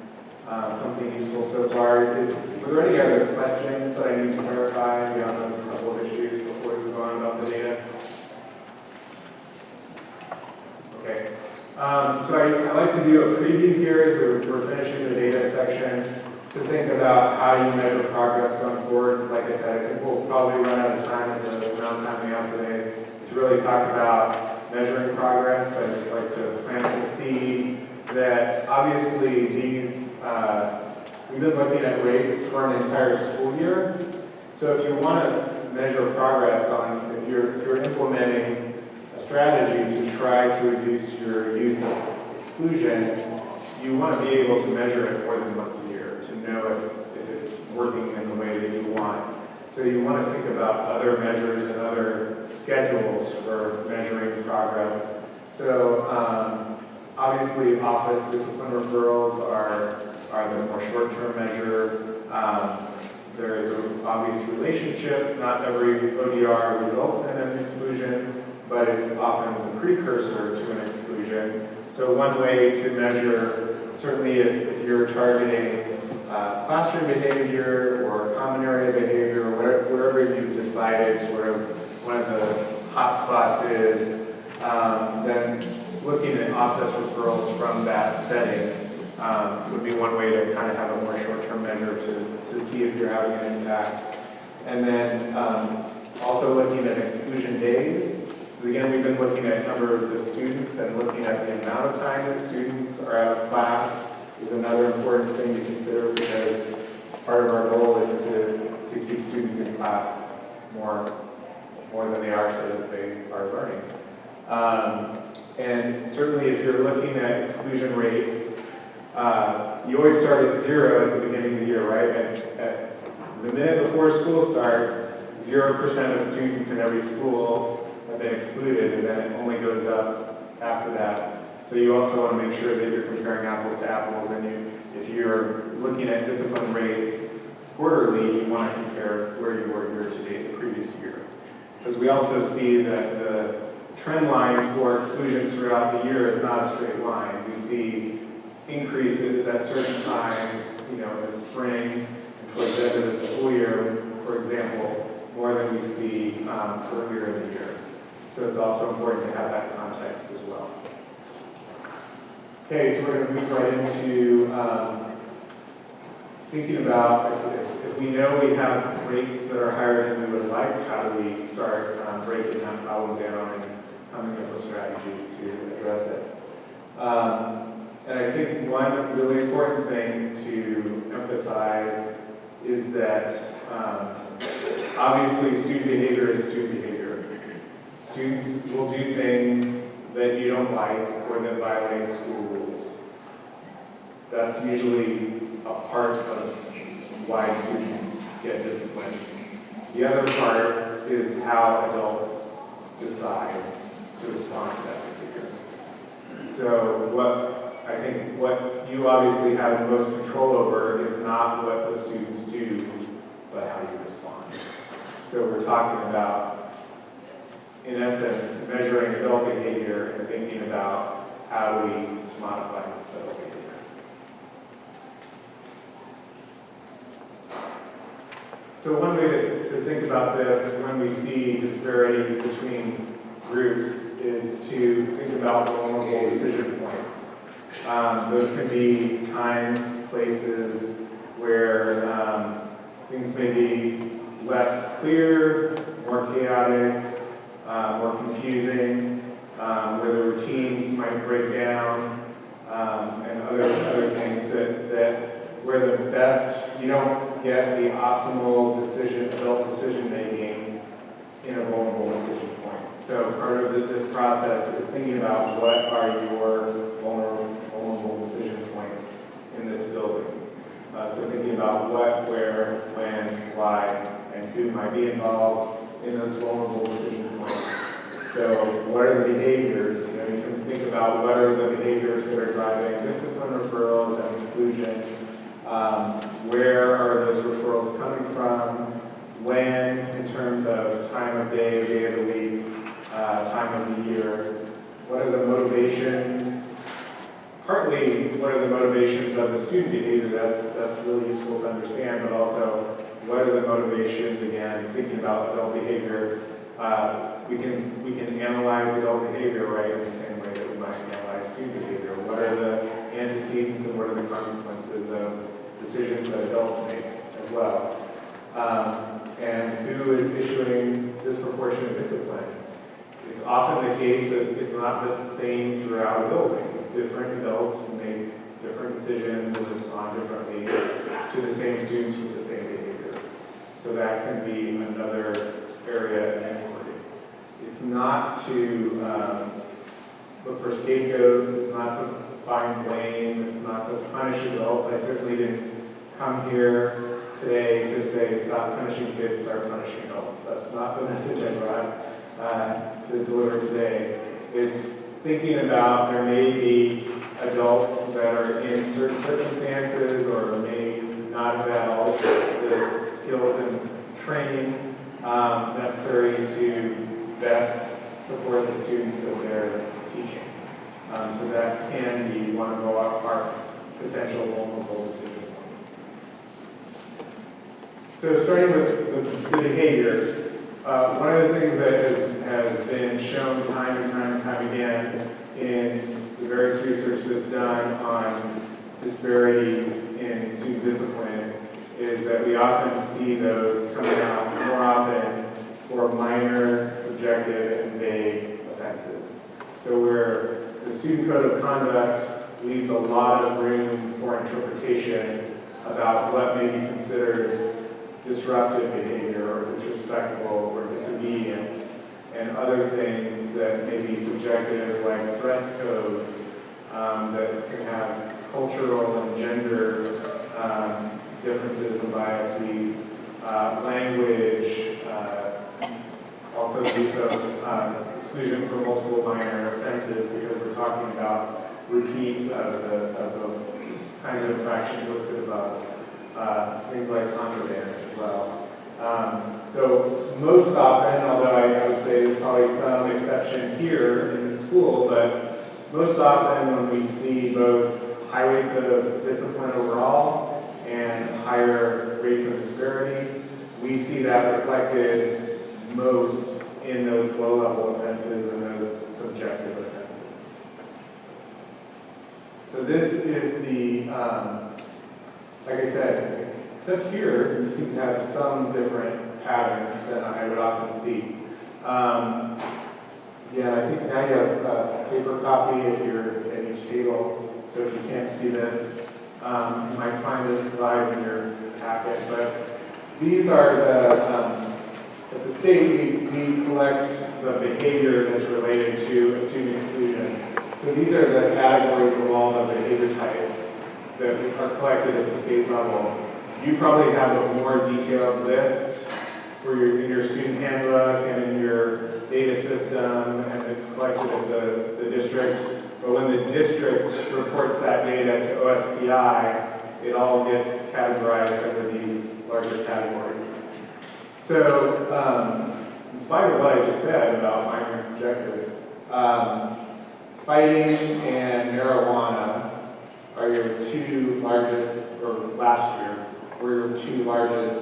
something useful so far. Were there any other questions that I need to clarify beyond those couple of issues before we move on about the data? Okay. So I like to do a preview here as we're finishing the data section to think about how you measure progress going forward. Because like I said, I think we'll probably run out of time in the amount of time we have today to really talk about measuring progress. I just like to plant the seed that obviously these, we've been looking at rates for an entire school year. So if you want to measure progress on, if you're implementing a strategy to try to reduce your use of exclusion, you want to be able to measure it more than once a year to know if it's working in the way that you want. So you want to think about other measures and other schedules for measuring progress. So obviously office discipline referrals are the more short-term measure. There is an obvious relationship. Not every ODR results in an exclusion, but it's often the precursor to an exclusion. So one way to measure, certainly if you're targeting classroom behavior or common area behavior, or wherever you've decided sort of one of the hot spots is, then looking at office referrals from that setting would be one way to kind of have a more short-term measure to see if you're having an impact. And then also looking at exclusion days. Because again, we've been looking at numbers of students and looking at the amount of time that students are out of class is another important thing to consider, because part of our goal is to keep students in class more than they are so that they are learning. And certainly if you're looking at exclusion rates, you always start at 0 at the beginning of the year, right? At the minute before school starts, 0% of students in every school have been excluded, and then it only goes up after that. So you also want to make sure that you're comparing apples to apples, and if you're looking at discipline rates quarterly, you want to compare where you were year to date the previous year. Because we also see that the trend line for exclusions throughout the year is not a straight line. We see increases at certain times, you know, in the spring and towards the end of the school year, for example, more than we see earlier in the year. So it's also important to have that context as well. Okay, so we're going to move right into thinking about if we know we have rates that are higher than we would like, how do we start breaking that problem down and coming up with strategies to address it. And I think one really important thing to emphasize is that obviously student behavior is student behavior. Students will do things that you don't like or that violate school rules. That's usually a part of why students get disciplined. The other part is how adults decide to respond to that behavior. So what you obviously have the most control over is not what the students do, but how you respond. So we're talking about, in essence, measuring adult behavior and thinking about how do we modify adult behavior. So one way to think about this when we see disparities between groups is to think about vulnerable decision points. Those can be times, places where things may be less clear, more chaotic, more confusing, where the routines might break down, and other things that where the best, you don't get the optimal adult decision making in a vulnerable decision point. So part of this process is thinking about what are your vulnerable decision points in this building. So thinking about what, where, when, why, and who might be involved in those vulnerable decision points. So what are the behaviors? You can think about what are the behaviors that are driving discipline referrals and exclusion. Where are those referrals coming from? When, in terms of time of day of the week, time of the year? What are the motivations? Partly, what are the motivations of the student behavior? That's really useful to understand, but also, what are the motivations, again, thinking about adult behavior? We can analyze adult behavior, right, in the same way that we might analyze student behavior. What are the antecedents and what are the consequences of decisions that adults make as well? And who is issuing disproportionate discipline? It's often the case that it's not the same throughout a building. Different adults make different decisions and respond differently to the same students with the same behavior. So that can be another area of inquiry. It's not to look for scapegoats, it's not to find blame, it's not to punish adults. I certainly didn't come here today to say stop punishing kids, start punishing adults. That's not the message I brought to deliver today. It's thinking about there may be adults that are in certain circumstances or may not have had all the skills and training necessary to best support the students that they're teaching. So that can be one of our potential vulnerable decision points. So starting with the behaviors, one of the things that has been shown time and time again in the various research that's done on disparities in student discipline is that we often see those coming out more often for minor, subjective, and vague offenses. So where the student code of conduct leaves a lot of room for interpretation about what may be considered disruptive behavior or disrespectful or disobedient, and other things that may be subjective like dress codes that can have cultural and gender differences and biases, language, also use of exclusion for multiple minor offenses because we're talking about repeats of the kinds of infractions listed above. Things like contraband as well. So most often, although I would say there's probably some exception here in the school, but most often when we see both high rates of discipline overall and higher rates of disparity, we see that reflected most in those low-level offenses and those subjective offenses. So this is the, like I said, except here, you seem to have some different patterns than I would often see. Yeah, I think now you have a paper copy at each table, so if you can't see this, you might find this slide in your packet, but these are at the state, we collect the behavior that's related to a student exclusion. So these are the categories of all the behavior types that are collected at the state level. You probably have a more detailed list in your student handbook and in your data system, and it's collected at the district. But when the district reports that data to OSPI, it all gets categorized under these larger categories. So, in spite of what I just said about minor and subjective, fighting and marijuana are your two largest, or last year, were your two largest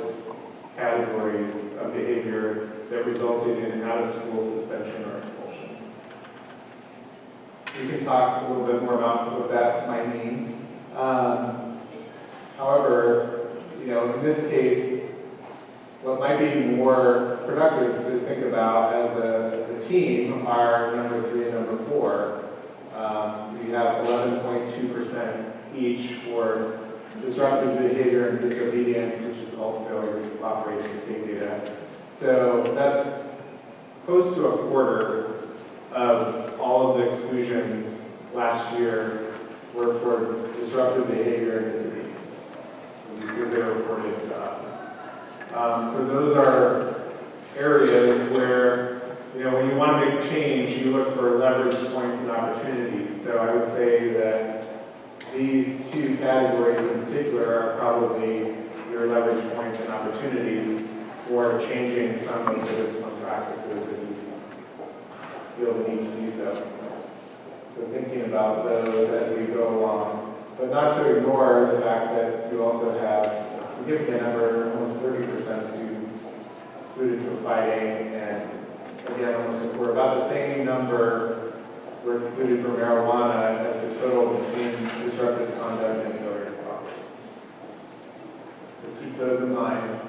categories of behavior that resulted in out-of-school suspension or expulsion. We can talk a little bit more about what that might mean. However, in this case, what might be more productive to think about as a team are number 3 and number 4. You have 11.2% each for disruptive behavior and disobedience, which is called failure to cooperate in state data. So that's close to a quarter of all of the exclusions last year were for disruptive behavior and disobedience, at least as they were reported to us. So those are areas where, when you want to make change, you look for leverage points and opportunities. So I would say that these two categories in particular are probably your leverage points and opportunities for changing some of the discipline practices if you feel the need to do so. So thinking about those as we go along, but not to ignore the fact that you also have a significant number, almost 30% of students excluded for fighting, and again, we're about the same number were excluded for marijuana as the total between disruptive conduct and failure to cooperate. So keep those in mind.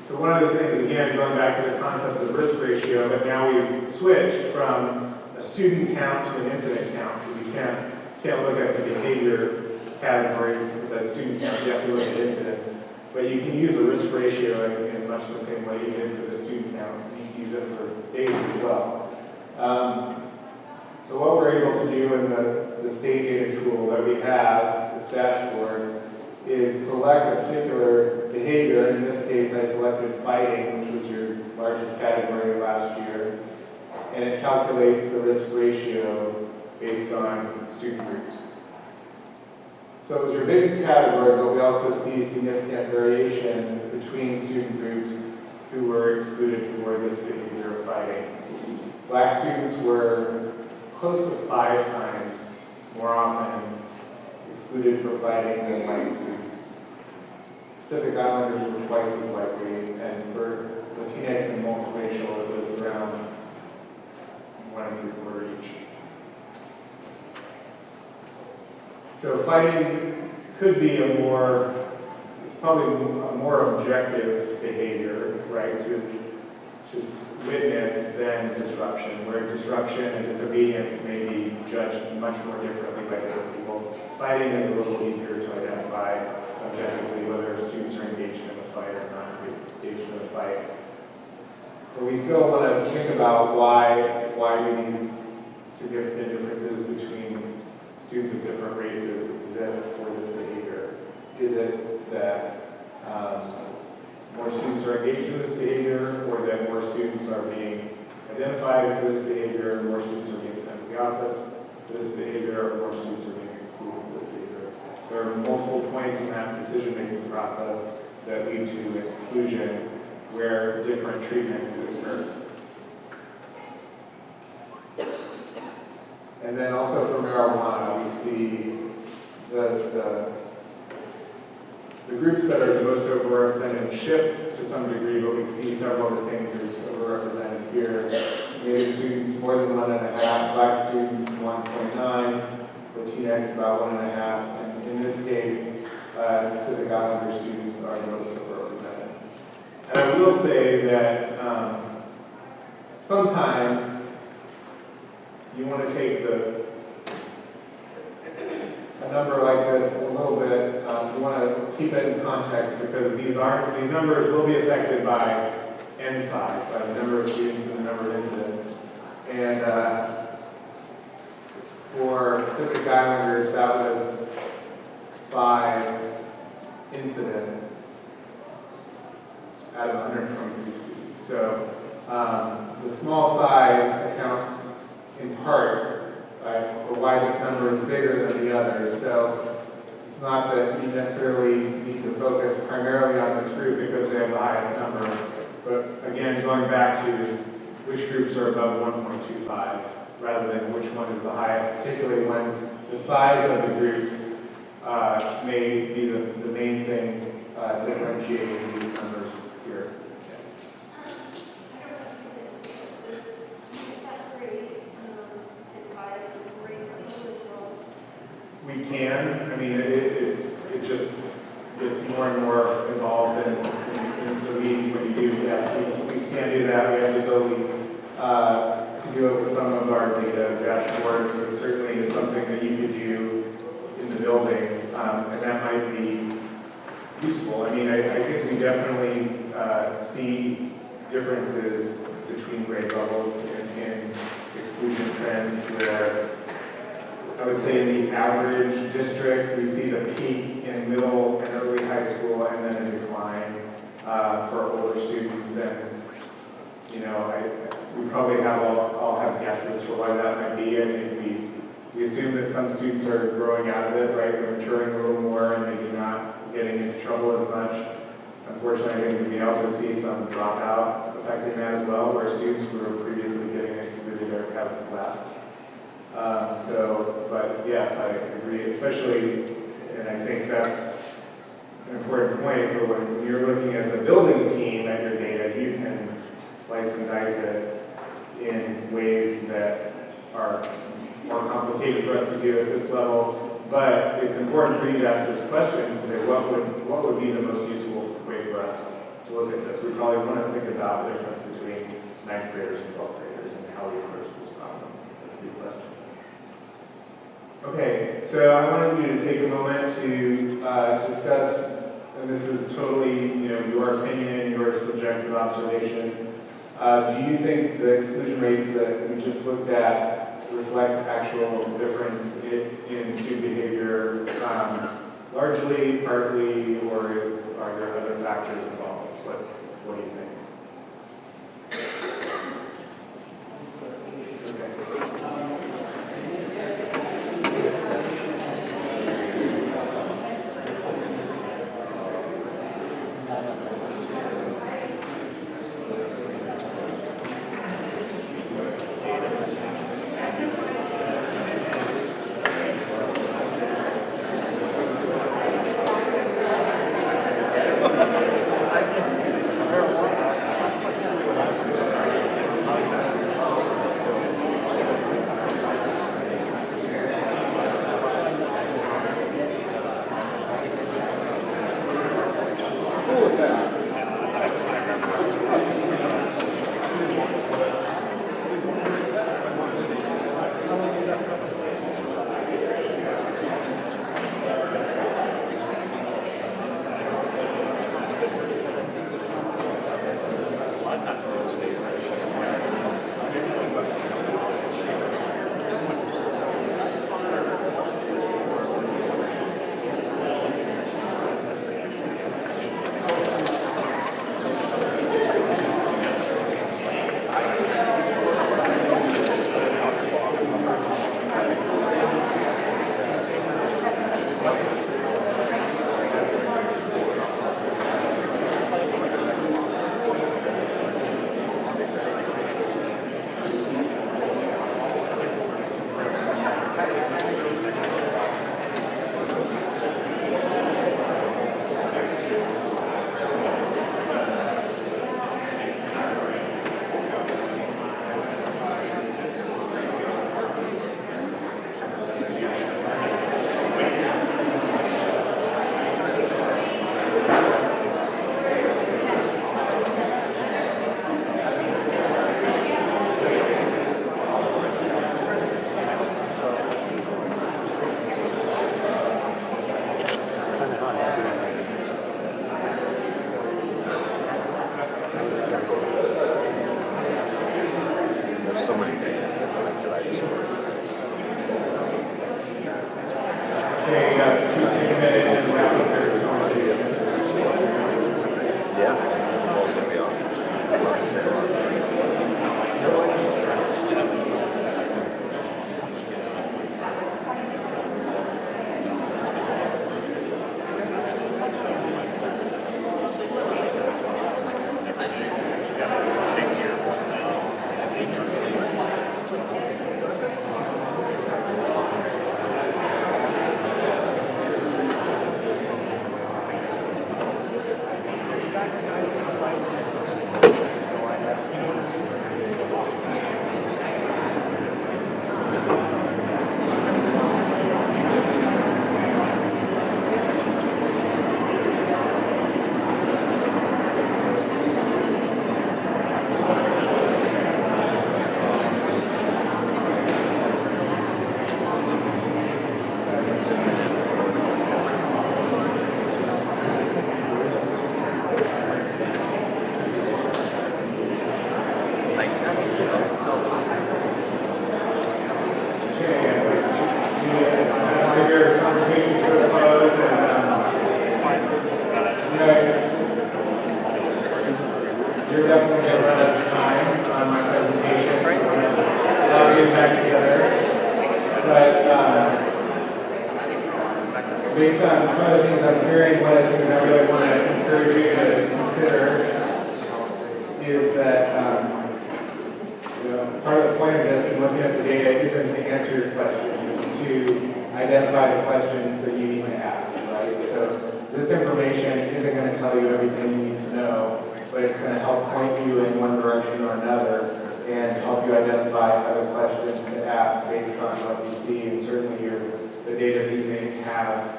So one of the things, again, going back to the concept of risk ratio, but now we've switched from a student count to an incident count, because you can't look at the behavior category with a student count, you have to look at incidents. But you can use a risk ratio in much the same way you did for the student count. You can use it for days as well. So what we're able to do in the state data tool that we have, this dashboard, is select a particular behavior. In this case, I selected fighting, which was your largest category last year, and it calculates the risk ratio based on student groups. So it was your biggest category, but we also see significant variation between student groups who were excluded for this behavior of fighting. Black students were close to 5 times more often excluded for fighting than white students. Pacific Islanders were twice as likely, and for Latinx and multiracial, it was around 1 3/4 each. So fighting could be it's probably a more objective behavior, right, to witness than disruption, where disruption and disobedience may be judged much more differently by different people. Fighting is a little easier to identify objectively whether students are engaged in a fight or not engaged in a fight. But we still want to think about why do these significant differences between students of different races exist for this behavior. Is it that more students are engaged in this behavior, or that more students are being identified for this behavior, and more students are being sent to the office for this behavior, or more students are being excluded for this behavior? There are multiple points in that decision-making process that lead to exclusion where different treatment could occur. And then also for marijuana, we see the groups that are the most overrepresented shift to some degree, but we see several of the same groups overrepresented here. Native students more than 1.5, Black students 1.9, Latinx about 1.5, and in this case, Pacific Islander students are the most overrepresented. And I will say that sometimes you want to take a number like this a little bit, you want to keep it in context because these numbers will be affected by N size, by the number of students and the number of incidents. And for Pacific Islanders, that was 5 incidents out of 123 students. So the small size accounts in part for why this number is bigger than the others. So it's not that you necessarily need to focus primarily on this group because they have the highest number. But again, going back to which groups are above 1.25 rather than which one is the highest, particularly when the size of the groups may be the main thing differentiating these numbers here. Yes. We can. I mean, it just gets more and more involved in the weeds when you do. Yes, we can do that. We have the ability to do it with some of our data dashboards, but certainly it's something that you could do in the building, and that might be useful. I mean, I think we definitely see differences between grade levels in exclusion trends where I would say in the average district, we see the peak in middle and early high school and then a decline for older students. And, you know, we probably all have guesses for why that might be. I think we assume that some students are growing out of it, right? They're maturing a little more and maybe not getting into trouble as much. Unfortunately, I think we also see some dropout affecting that as well, where students who were previously getting excluded have left. But yes, I agree, especially, and I think that's an important point, but when you're looking as a building team at your data, you can slice and dice it in ways that are more complicated for us to do at this level. But it's important for you to ask those questions and say, what would be the most useful way for us to look at this? We probably want to think about the difference between 9th graders and 12th graders and how we approach this problem. That's a good question. Okay, so I wanted you to take a moment to discuss, and this is totally, your opinion, your subjective observation. Do you think the exclusion rates that we just looked at reflect actual difference in student behavior, largely, partly, or are there other factors involved? What do you think? Marijuana. please take a minute and wrap up your conversation. Yeah, it's gonna be awesome. I'd love to say a lot of stuff. You're definitely going to run out of time on my presentation. I'll get back together. But based on some of the things I'm hearing, one of the things I really want to encourage you to consider is that part of the point of this and looking at the data isn't to answer your questions, it's to identify the questions that you need to ask, right? So this information isn't going to tell you everything you need to know, but it's going to help point you in one direction or another and help you identify other questions to ask based on what you see, and certainly the data that you may have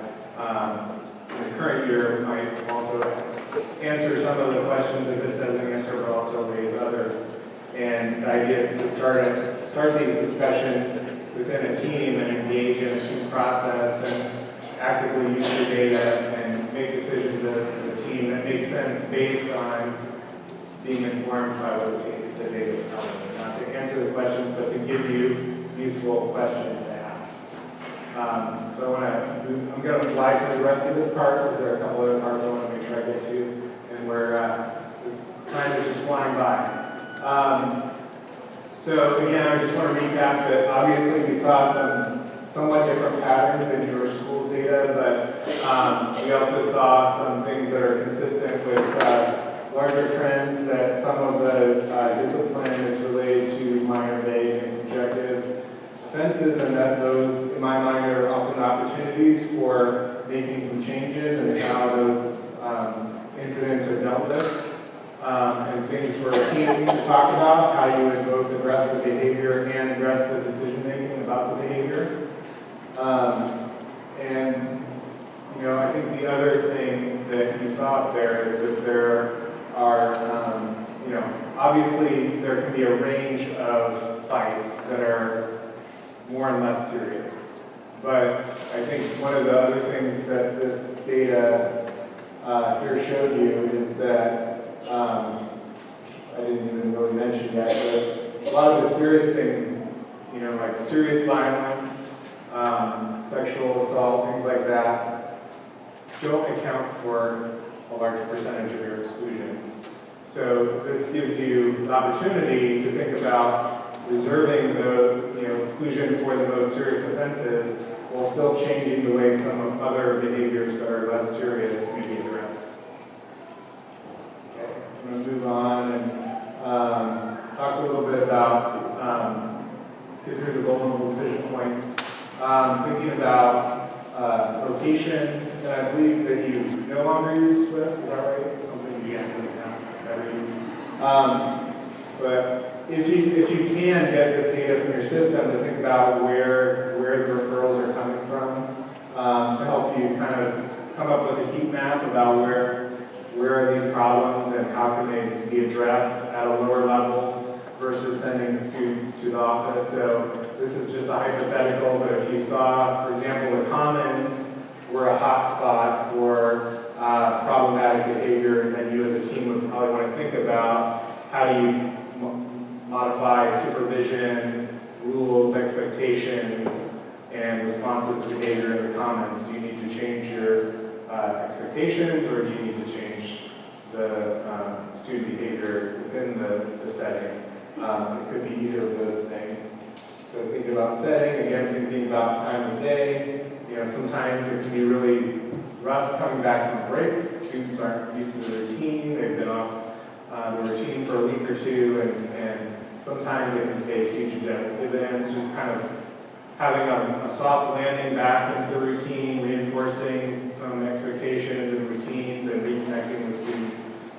in the current year might also answer some of the questions that this doesn't answer, but also raise others. And the idea is to start these discussions within a team and engage in a team process and actively use your data and make decisions as a team that make sense based on being informed by what the data is telling you. Not to answer the questions, but to give you useful questions to ask. So I'm going to fly through the rest of this part because there are a couple other parts I want to make sure I get to, and this time is just flying by. So again, I just want to recap that obviously we saw some somewhat different patterns in your school's data, but we also saw some things that are consistent with larger trends, that some of the discipline is related to minor, vague, and subjective offenses, and that those, in my mind, are often opportunities for making some changes in how those incidents are dealt with. And things for teams to talk about, how you would both address the behavior and address the decision-making about the behavior. And, I think the other thing that you saw up there is that there are, obviously there can be a range of fights that are more and less serious. But I think one of the other things that this data here showed you is that I didn't even really mention yet, but a lot of the serious things, like serious violence, sexual assault, things like that, don't account for a large percentage of your exclusions. So this gives you the opportunity to think about reserving the exclusion for the most serious offenses while still changing the way some other behaviors that are less serious may be addressed. I'm going to move on and talk a little bit about, get through the vulnerable decision points. Thinking about locations, and I believe that you no longer use Swiss, is that right? It's something you used in the past, never used. But if you can get this data from your system to think about where the referrals are coming from, to help you kind of come up with a heat map about where are these problems and how can they be addressed at a lower level versus sending students to the office. So this is just a hypothetical, but if you saw, for example, the commons were a hot spot for problematic behavior, then you as a team would probably want to think about how do you modify supervision, rules, expectations, and responsive to behavior in the comments. Do you need to change your expectations, or do you need to change the student behavior within the setting? It could be either of those things. So thinking about setting, again, thinking about time of day. Sometimes it can be really rough coming back from breaks. Students aren't used to the routine. They've been off the routine for a week or two, and sometimes it can pay huge dividends. Just kind of having a soft landing back into the routine, reinforcing some expectations and routines, and reconnecting with students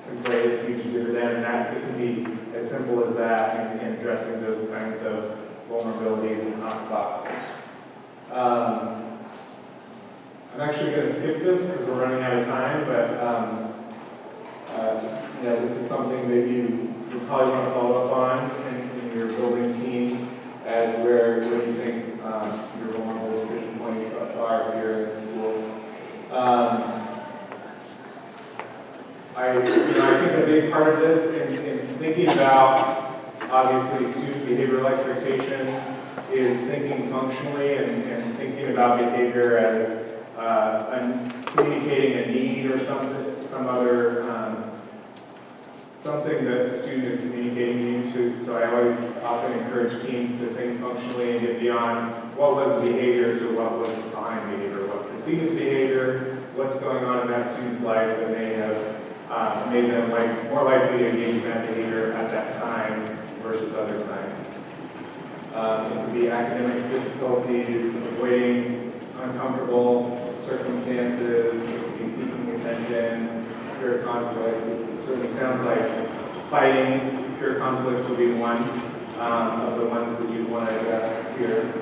can play a huge dividend. And that it can be as simple as that in addressing those kinds of vulnerabilities and hotspots. I'm actually going to skip this because we're running out of time, but this is something that you probably want to follow up on in your building teams as where you think your vulnerable decision points are here in the school. I think a big part of this in thinking about, obviously, student behavioral expectations is thinking functionally and thinking about behavior as communicating a need or some other something that the student is communicating you to. So I always often encourage teams to think functionally and get beyond what was the behavior to what was behind behavior, what precedes behavior, what's going on in that student's life that may have made them more likely to engage in that behavior at that time versus other times. It could be academic difficulties, avoiding uncomfortable circumstances, it could be seeking attention, peer conflicts. It certainly sounds like fighting peer conflicts would be one of the ones that you'd want to address here.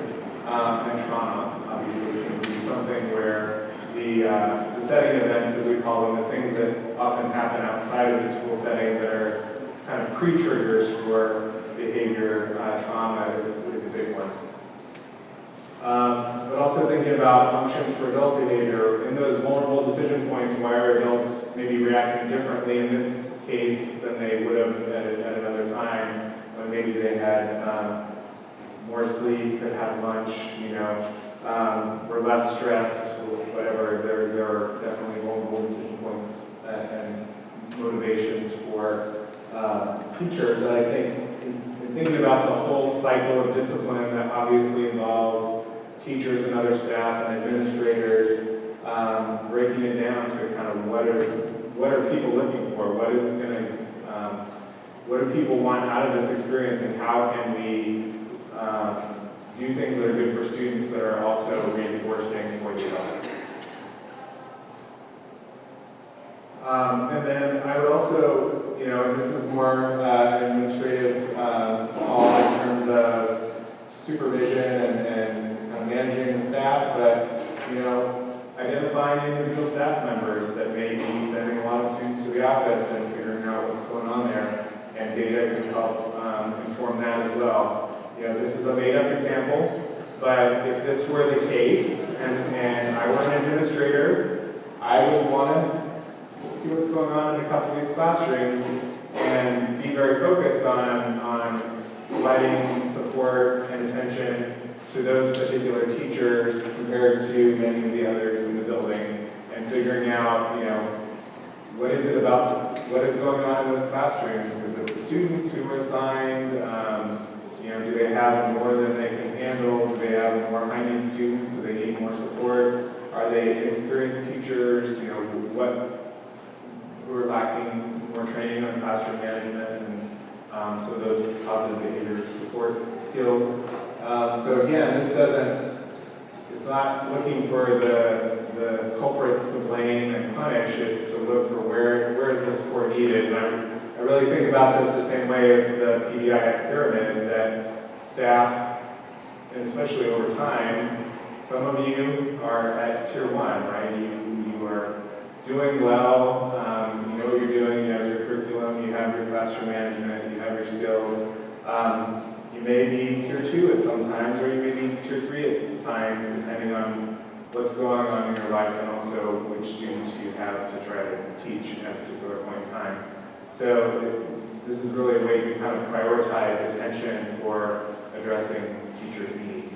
And trauma, obviously, can be something where the setting events, as we call them, the things that often happen outside of the school setting that are kind of pre-triggers for behavior, trauma is a big one. But also thinking about functions for adult behavior. In those vulnerable decision points, why are adults maybe reacting differently in this case than they would have at another time when maybe they had more sleep, could have lunch, were less stressed, whatever. There are definitely vulnerable decision points and motivations for teachers. And I think in thinking about the whole cycle of discipline that obviously involves teachers and other staff and administrators, breaking it down to kind of what are people looking for? What do people want out of this experience, and how can we do things that are good for students that are also reinforcing for the adults? And then I would also, and this is more an administrative call in terms of supervision and kind of managing the staff, but identifying individual staff members that may be sending a lot of students to the office and figuring out what's going on there, and data can help inform that as well. This is a made-up example, but if this were the case and I were an administrator, I would want to see what's going on in a couple of these classrooms and be very focused on providing support and attention to those particular teachers compared to many of the others in the building, and figuring out, what is it about, what is going on in those classrooms? Is it the students who were assigned? Do they have more than they can handle? Do they have more high-need students? Do they need more support? Are they inexperienced teachers? Who are lacking more training on classroom management, and so those positive behavior support skills. So again, it's not looking for the culprits to blame and punish, it's to look for where is the support needed. And I really think about this the same way as the PBIS pyramid, that staff, and especially over time, some of you are at tier 1, right? You are doing well, you know what you're doing, you have your curriculum, you have your classroom management, you have your skills. You may be tier 2 at some times, or you may be tier 3 at times, depending on what's going on in your life and also which students you have to try to teach at a particular point in time. So this is really a way to kind of prioritize attention for addressing teachers' needs.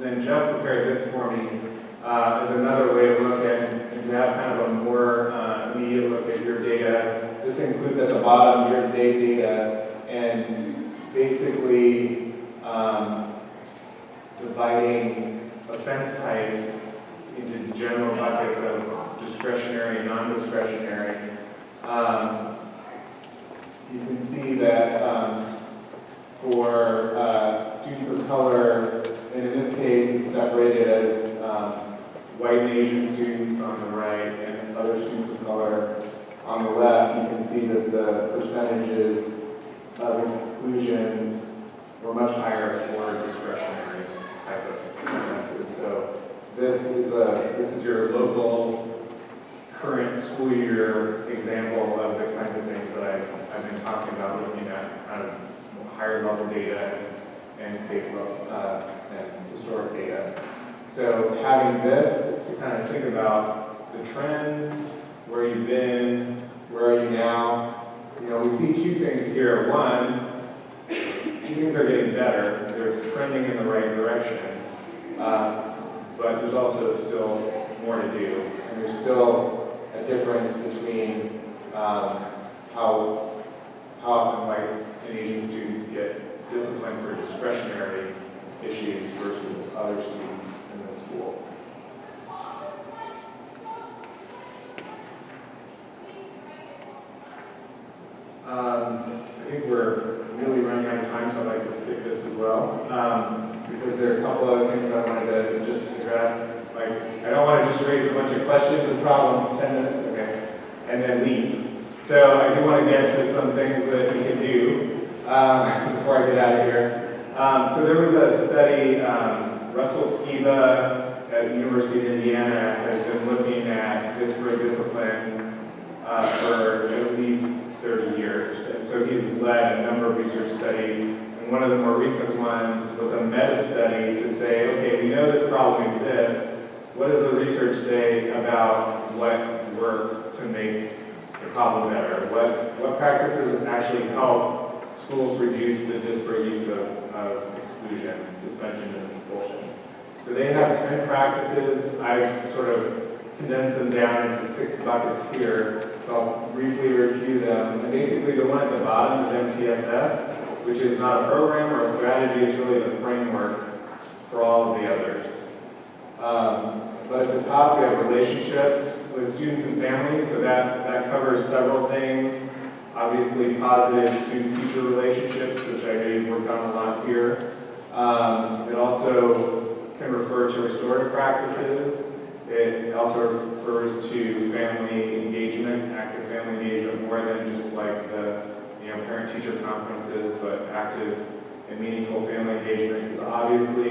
And then Jeff prepared this for me as another way to look at and to have kind of a more immediate look at your data. This includes at the bottom year-to-date data and basically dividing offense types into general buckets of discretionary and non-discretionary. You can see that for students of color, and in this case it's separated as white and Asian students on the right and other students of color on the left. You can see that the percentages of exclusions were much higher for discretionary type of offenses. So this is your local current school year example of the kinds of things that I've been talking about, looking at kind of higher level data and state level and historic data. So having this to kind of think about the trends, where you've been, where are you now. You know, we see two things here. One, things are getting better. They're trending in the right direction. But there's also still more to do. And there's still a difference between how often white and Asian students get disciplined for discretionary issues versus other students in the school. I think we're really running out of time, so I'd like to skip this as well, because there are a couple other things I wanted to just address. Like, I don't want to just raise a bunch of questions and problems, 10 minutes, okay, and then leave. So I do want to get to some things that we can do before I get out of here. So there was a study, Russell Skiba at the University of Indiana has been looking at disparate discipline for at least 30 years. And so he's led a number of research studies. And one of the more recent ones was a meta-study to say, okay, we know this problem exists. What does the research say about what works to make the problem better? What practices actually help schools reduce the disparate use of exclusion, suspension, and expulsion? So they have 10 practices. I've sort of condensed them down into 6 buckets here. So I'll briefly review them. And basically the one at the bottom is MTSS, which is not a program or a strategy, it's really the framework for all of the others. But at the top we have relationships with students and families, so that covers several things. Obviously positive student-teacher relationships, which I know you've worked on a lot here. It also can refer to restorative practices. It also refers to family engagement, active family engagement, more than just like the parent-teacher conferences, but active and meaningful family engagement. Because obviously,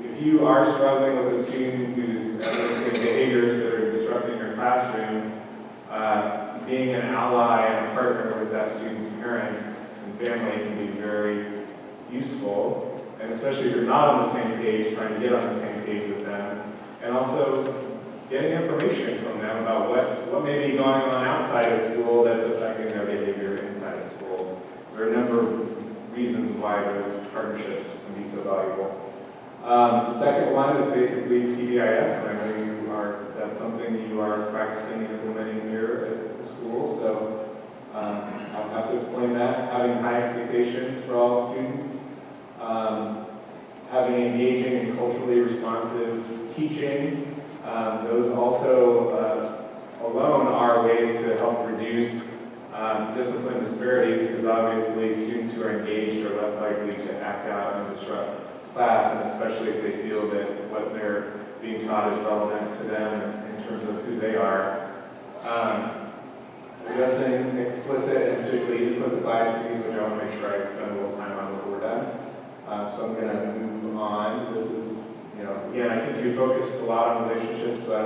if you are struggling with a student who's evidencing behaviors that are disrupting your classroom, being an ally and a partner with that student's parents and family can be very useful. And especially if you're not on the same page, trying to get on the same page with them. And also getting information from them about what may be going on outside of school that's affecting their behavior inside of school. There are a number of reasons why those partnerships can be so valuable. The second one is basically PBIS, and I know that's something that you are practicing and implementing here at the school, so I'll have to explain that. Having high expectations for all students, having engaging and culturally responsive teaching. Those also alone are ways to help reduce discipline disparities, because obviously students who are engaged are less likely to act out and disrupt class, and especially if they feel that what they're being taught is relevant to them in terms of who they are. Addressing explicit and particularly implicit biases, which I want to make sure I spend a little time on before we're done. So I'm going to move on. This is, again, I think you focused a lot on relationships, so I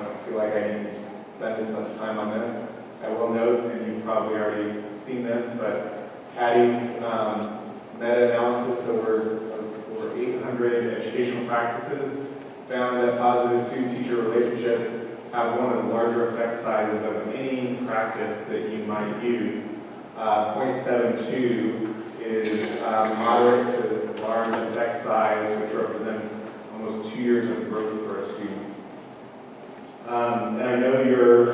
don't feel like I need to spend as much time on this. I will note, and you've probably already seen this, but Hattie's meta-analysis over 800 educational practices found that positive student-teacher relationships have one of the larger effect sizes of any practice that you might use. 0.72 is moderate to large effect size, which represents almost 2 years of growth for a student. And I know you're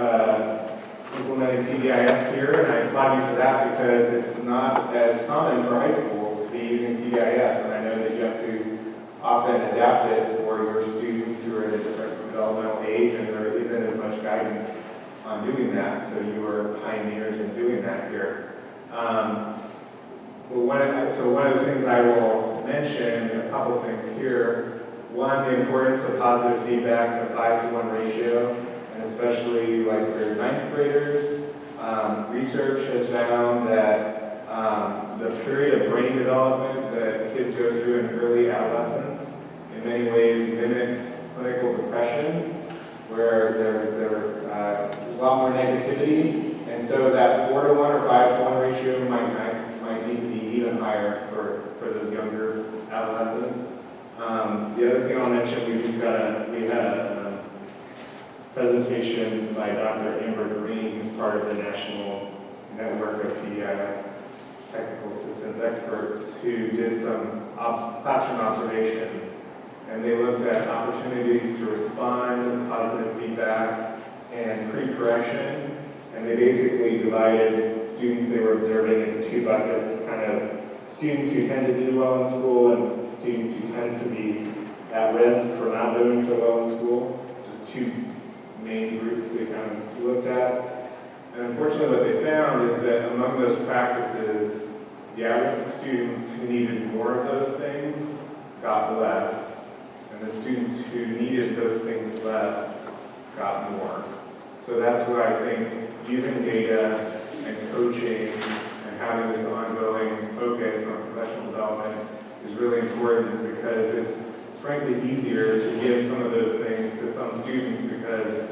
implementing PBIS here, and I applaud you for that because it's not as common for high schools to be using PBIS, and I know that you have to often adapt it for your students who are at a different developmental age, and there isn't as much guidance on doing that, so you are pioneers in doing that here. So one of the things I will mention, a couple things here. One, the importance of positive feedback in a 5-to-1 ratio, and especially like for your 9th graders. Research has found that the period of brain development that kids go through in early adolescence in many ways mimics clinical depression, where there's a lot more negativity, and so that 4-to-1 or 5-to-1 ratio might need to be even higher for those younger adolescents. The other thing I'll mention, we had a presentation by Dr. Amber Green, who's part of the national network of PBIS technical assistance experts, who did some classroom observations, and they looked at opportunities to respond, positive feedback, and pre-correction, and they basically divided students they were observing into 2 buckets, kind of students who tend to do well in school and students who tend to be at risk for not doing so well in school. Just 2 main groups they kind of looked at. And unfortunately what they found is that among those practices, the at-risk students who needed more of those things got less, and the students who needed those things less got more. So that's where I think using data and coaching and having this ongoing focus on professional development is really important, because it's frankly easier to give some of those things to some students because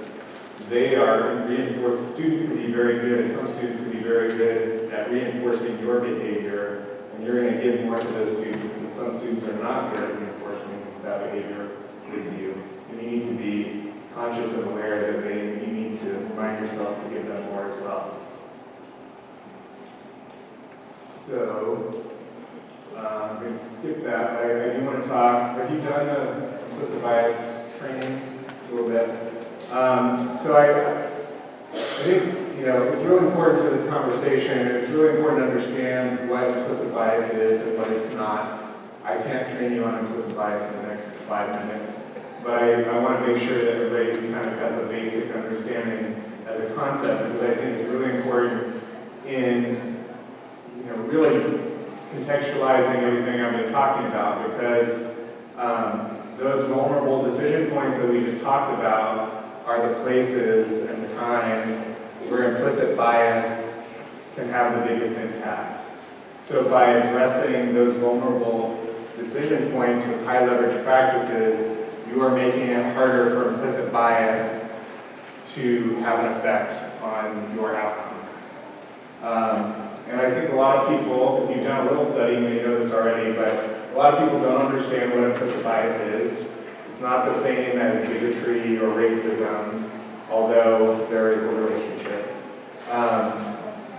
they are reinforced. Students can be very good, some students can be very good at reinforcing your behavior, and you're going to give more to those students, and some students are not good at reinforcing that behavior with you. And you need to be conscious and aware that you need to remind yourself to give them more as well. So, I'm going to skip that. I do want to talk. Have you done the implicit bias training a little bit? So I think, it's really important for this conversation. It's really important to understand what implicit bias is and what it's not. I can't train you on implicit bias in the next 5 minutes, but I want to make sure that everybody kind of has a basic understanding as a concept, because I think it's really important in, really contextualizing everything I've been talking about, because those vulnerable decision points that we just talked about are the places and the times where implicit bias can have the biggest impact. So by addressing those vulnerable decision points with high leverage practices, you are making it harder for implicit bias to have an effect on your outcomes. And I think a lot of people, if you've done a little study, you may know this already, but a lot of people don't understand what implicit bias is. It's not the same as bigotry or racism, although there is a relationship.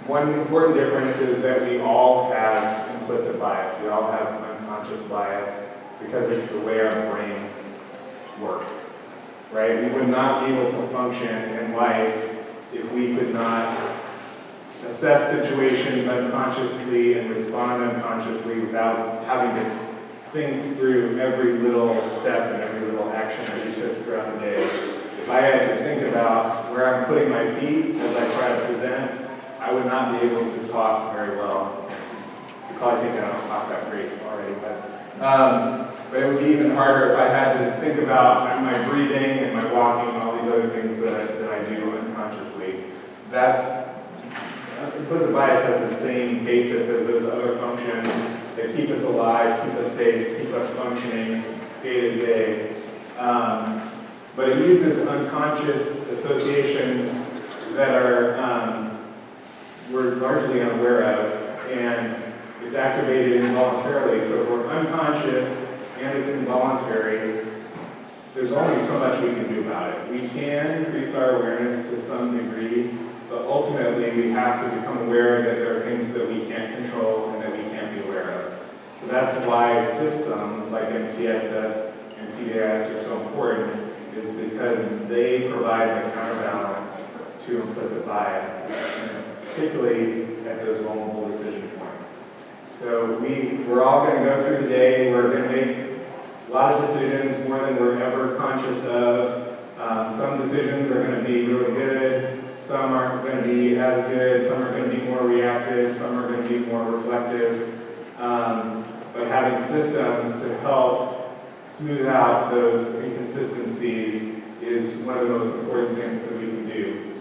One important difference is that we all have implicit bias. We all have unconscious bias because it's the way our brains work, right? We would not be able to function in life if we could not assess situations unconsciously and respond unconsciously without having to think through every little step and every little action that you took throughout the day. If I had to think about where I'm putting my feet as I try to present, I would not be able to talk very well. You probably think I don't talk that great already, but it would be even harder if I had to think about my breathing and my walking and all these other things that I do unconsciously. Implicit bias has the same basis as those other functions that keep us alive, keep us safe, keep us functioning day to day. But it uses unconscious associations that we're largely unaware of, and it's activated involuntarily. So if we're unconscious and it's involuntary, there's only so much we can do about it. We can increase our awareness to some degree, but ultimately we have to become aware that there are things that we can't control and that we can't be aware of. So that's why systems like MTSS and PBIS are so important is because they provide the counterbalance to implicit bias, particularly at those vulnerable decision points. So we're all going to go through the day, we're going to make a lot of decisions, more than we're ever conscious of. Some decisions are going to be really good, some aren't going to be as good, some are going to be more reactive, some are going to be more reflective. But having systems to help smooth out those inconsistencies is one of the most important things that we can do.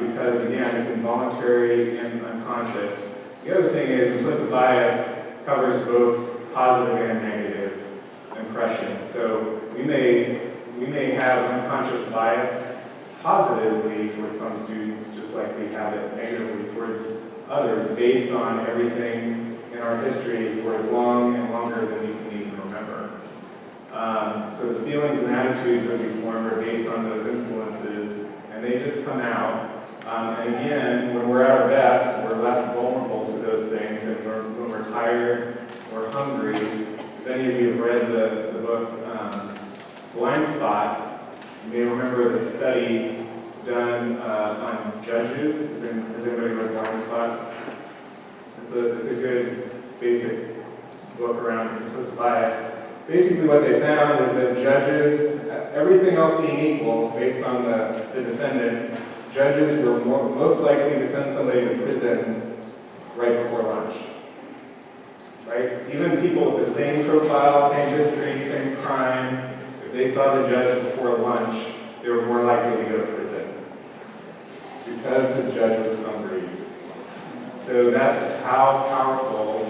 Because again, it's involuntary and unconscious. The other thing is implicit bias covers both positive and negative impressions. So we may have unconscious bias positively towards some students, just like we have it negatively towards others, based on everything in our history for as long and longer than we can even remember. So the feelings and attitudes that we form are based on those influences, and they just come out. And again, when we're at our best, we're less vulnerable to those things, and when we're tired or hungry. If any of you have read the book Blind Spot, you may remember the study done on judges. Has anybody read Blind Spot? It's a good basic book around implicit bias. Basically what they found is that judges, everything else being equal, based on the defendant, judges were most likely to send somebody to prison right before lunch. Right? Even people with the same profile, same history, same crime, if they saw the judge before lunch, they were more likely to go to prison because the judge was hungry. So that's how powerful,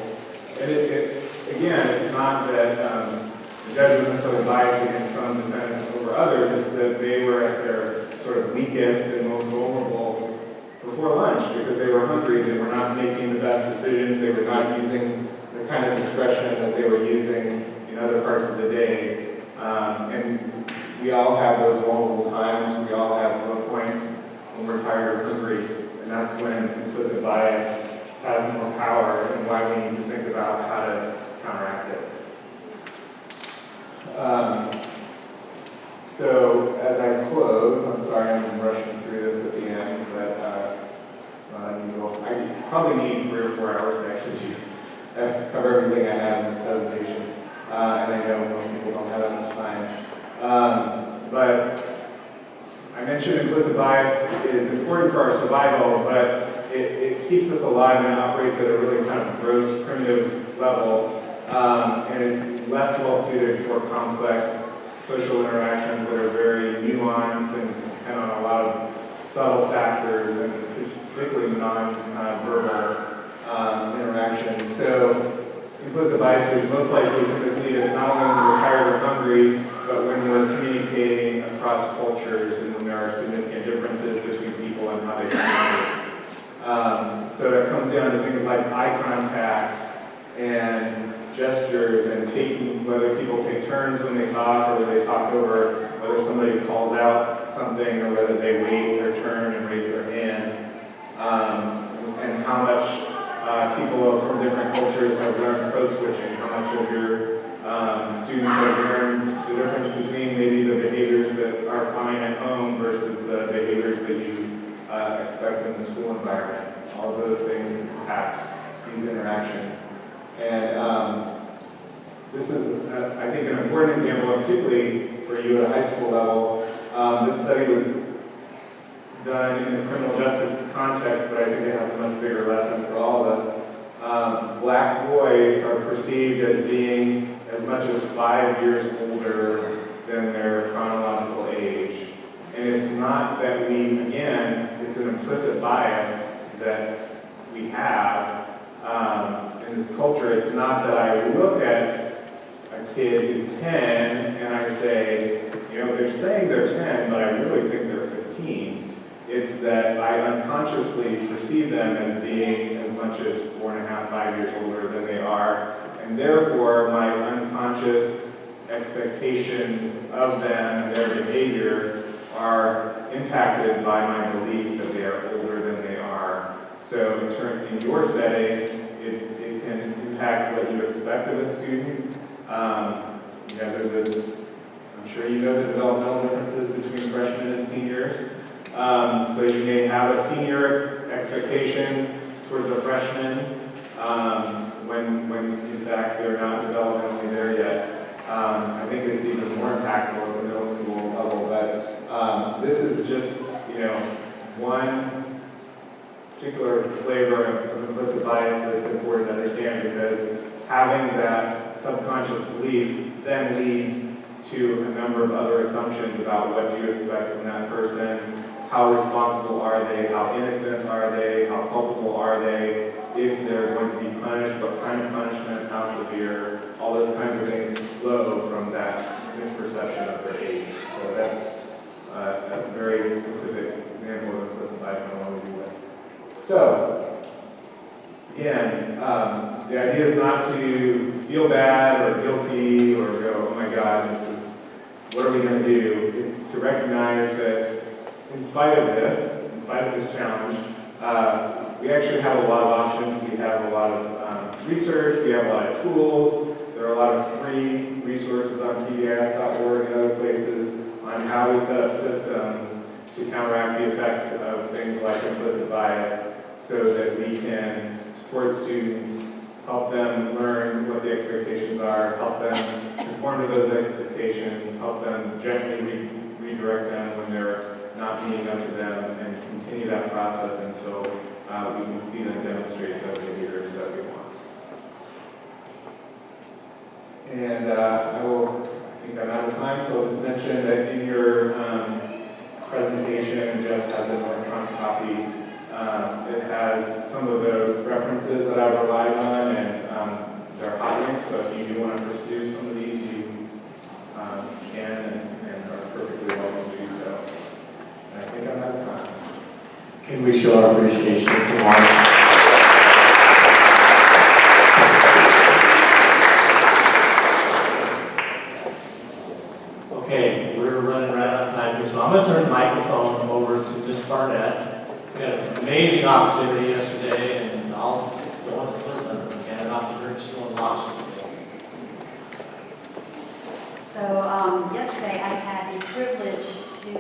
and again, it's not that the judge was necessarily biased against some defendants over others, it's that they were at their sort of weakest and most vulnerable before lunch because they were hungry, they were not making the best decisions, they were not using the kind of discretion that they were using in other parts of the day. And we all have those vulnerable times, we all have low points when we're tired or hungry, and that's when implicit bias has more power and why we need to think about how to counteract it. So as I close, I'm sorry I'm rushing through this at the end, but it's not unusual. I probably need 3 or 4 hours to actually cover everything I have in this presentation, and I know most people don't have that much time. But I mentioned implicit bias is important for our survival, but it keeps us alive and it operates at a really kind of gross, primitive level, and it's less well suited for complex social interactions that are very nuanced and depend on a lot of subtle factors and particularly non-verbal interactions. So implicit bias is most likely to mislead us not only when we're tired or hungry, but when we're communicating across cultures and when there are significant differences between people and how they communicate. So that comes down to things like eye contact and gestures and whether people take turns when they talk or whether they talk over, whether somebody calls out something or whether they wait their turn and raise their hand, and how much people from different cultures have learned code switching, how much of your students have learned the difference between maybe the behaviors that are fine at home versus the behaviors that you expect in the school environment. All of those things impact these interactions. And this is, I think, an important example, particularly for you at a high school level. This study was done in the criminal justice context, but I think it has a much bigger lesson for all of us. Black boys are perceived as being as much as 5 years older than their chronological age. And it's not that it's an implicit bias that we have in this culture. It's not that I look at a kid who's 10 and I say, they're saying they're 10, but I really think they're 15. It's that I unconsciously perceive them as being as much as 4.5, 5 years older than they are, and therefore my unconscious expectations of them and their behavior are impacted by my belief that they are older than they are. So in your setting, it can impact what you expect of a student, I'm sure you know the developmental differences between freshmen and seniors. So you may have a senior expectation towards a freshman when in fact they're not developmentally there yet. I think it's even more impactful at the middle school level, but this is just, one particular flavor of implicit bias that's important to understand, because having that subconscious belief then leads to a number of other assumptions about what you expect from that person. How responsible are they? How innocent are they? How culpable are they? If they're going to be punished, what kind of punishment, how severe? All those kinds of things flow from that misperception of their age. So that's a very specific example of implicit bias I want to do with. So, again, the idea is not to feel bad or guilty or go, oh my God, what are we going to do? It's to recognize that in spite of this challenge, we actually have a lot of options. We have a lot of research, we have a lot of tools. There are a lot of free resources on pbis.org and other places on how we set up systems to counteract the effects of things like implicit bias, so that we can support students, help them learn what the expectations are, help them conform to those expectations, help them gently redirect them when they're not meeting up to them, and continue that process until we can see them demonstrate the behaviors that we want. And I think I'm out of time, so I'll just mention that in your presentation, Jeff has an electronic copy. It has some of the references that I've relied on, and they're hot links, so if you do want to pursue some of these, you can and are perfectly welcome to do so. And I think I'm out of time. Can we show our appreciation to Mark? Okay, we're running right on time here, so I'm going to turn the microphone over to Ms. Barnett. We had an amazing opportunity yesterday, and I'll go on split them and hand it off to her. She's going to launch us today. So yesterday I had the privilege to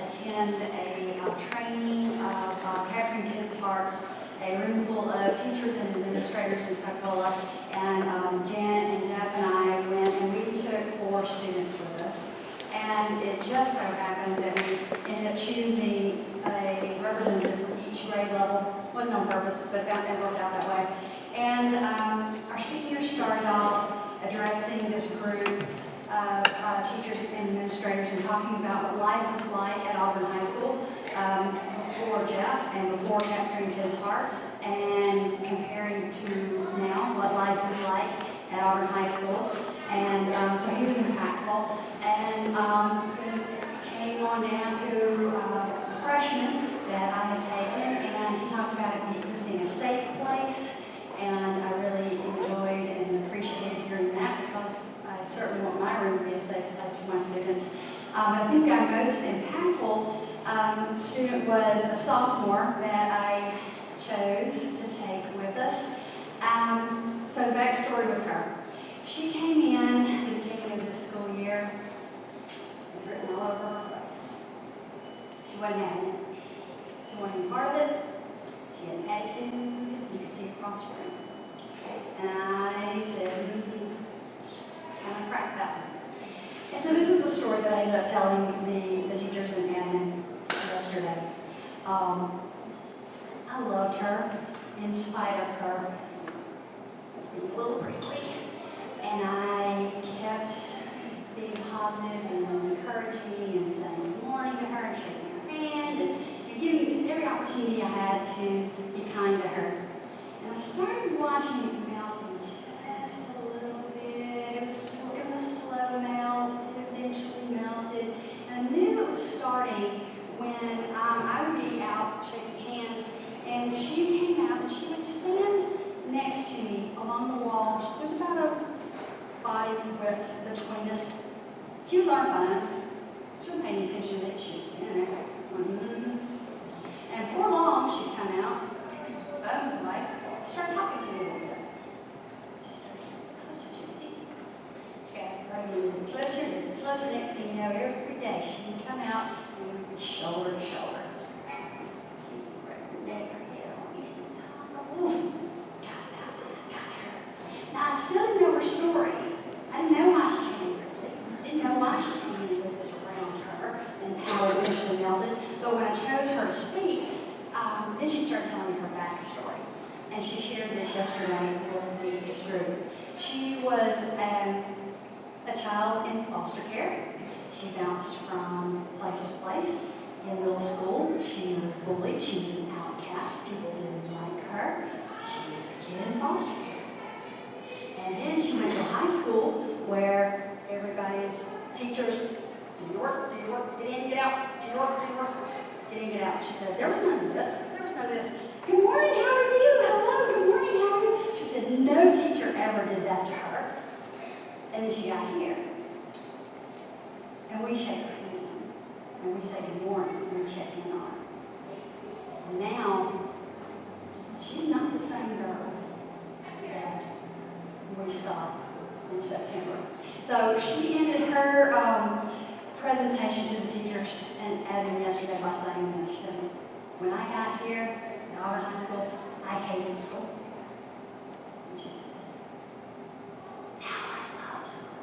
attend a training of Capturing Kids' Hearts, a room full of teachers and administrators in Tukwila, and Jan and Jeff and I went, and we took 4 students with us. And it just so happened that we ended up choosing a representative from each grade level. Wasn't on purpose, but it worked out that way. And our seniors started off addressing this group of teachers and administrators and talking about what life was like at Auburn High School before Jeff and before Capturing Kids' Hearts, and comparing to now what life is like at Auburn High School. And so he was impactful. And it came on down to a freshman that I had taken, and he talked about it being a safe place. And I really enjoyed and appreciated hearing that, because I certainly want my room to be a safe place for my students. I think our most impactful student was a sophomore that I chose to take with us. So backstory with her. She came in at the beginning of this school year and written all over her face. She wasn't having it. She wasn't any part of it. She had an attitude. You could see across the room. And I said, and I cracked that one. And so this was the story that I ended up telling the teachers and admin yesterday. I loved her in spite of her being a little prickly. And I kept being positive and encouraging and saying good morning to her and shaking her hand and giving just every opportunity I had to be kind to her. And I started watching it melting just a little bit. It was a slow melt. It eventually melted. And I knew it was starting when I would be out shaking hands, and she came out and she would stand next to me along the wall. There's about a body width between us. She was on her phone. She wasn't paying attention to it. She was standing there. And before long, she'd come out, phone's away. She started talking to me a little bit. She started closer to the TV. She got right in shoulder to shoulder. She would neck her head on me sometimes. Ooh, got her. Now, I still didn't know her story. I didn't know why she came here. Didn't know why she came in with this around her and how it eventually melted. But when I chose her to speak, then she started telling me her backstory. And she shared this yesterday with me. It's true. She was a child in foster care. She bounced from place to place. In middle school, she was bullied. She was an outcast. People didn't like her. She was a kid in foster care. And then she went to high school where everybody's teachers, do your work, get in, get out, do your work, get in, get out. She said, there was none of this, there was none of this. Good morning, how are you? Hello, good morning, how are you? She said, no teacher ever did that to her. And then she got here. And we shake her hand, and we say good morning, and we check in on her. And now, she's not the same girl that we saw in September. So she ended her presentation to the teachers and admin yesterday by saying this. She said, when I got here at Auburn High School, I hated school. And she says, now I love school.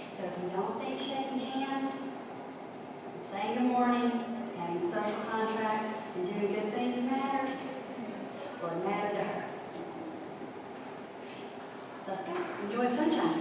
So if you don't think shaking hands, and saying good morning, having a social contract, and doing good things matters, well, it mattered to her. Let's go. Enjoy the sunshine.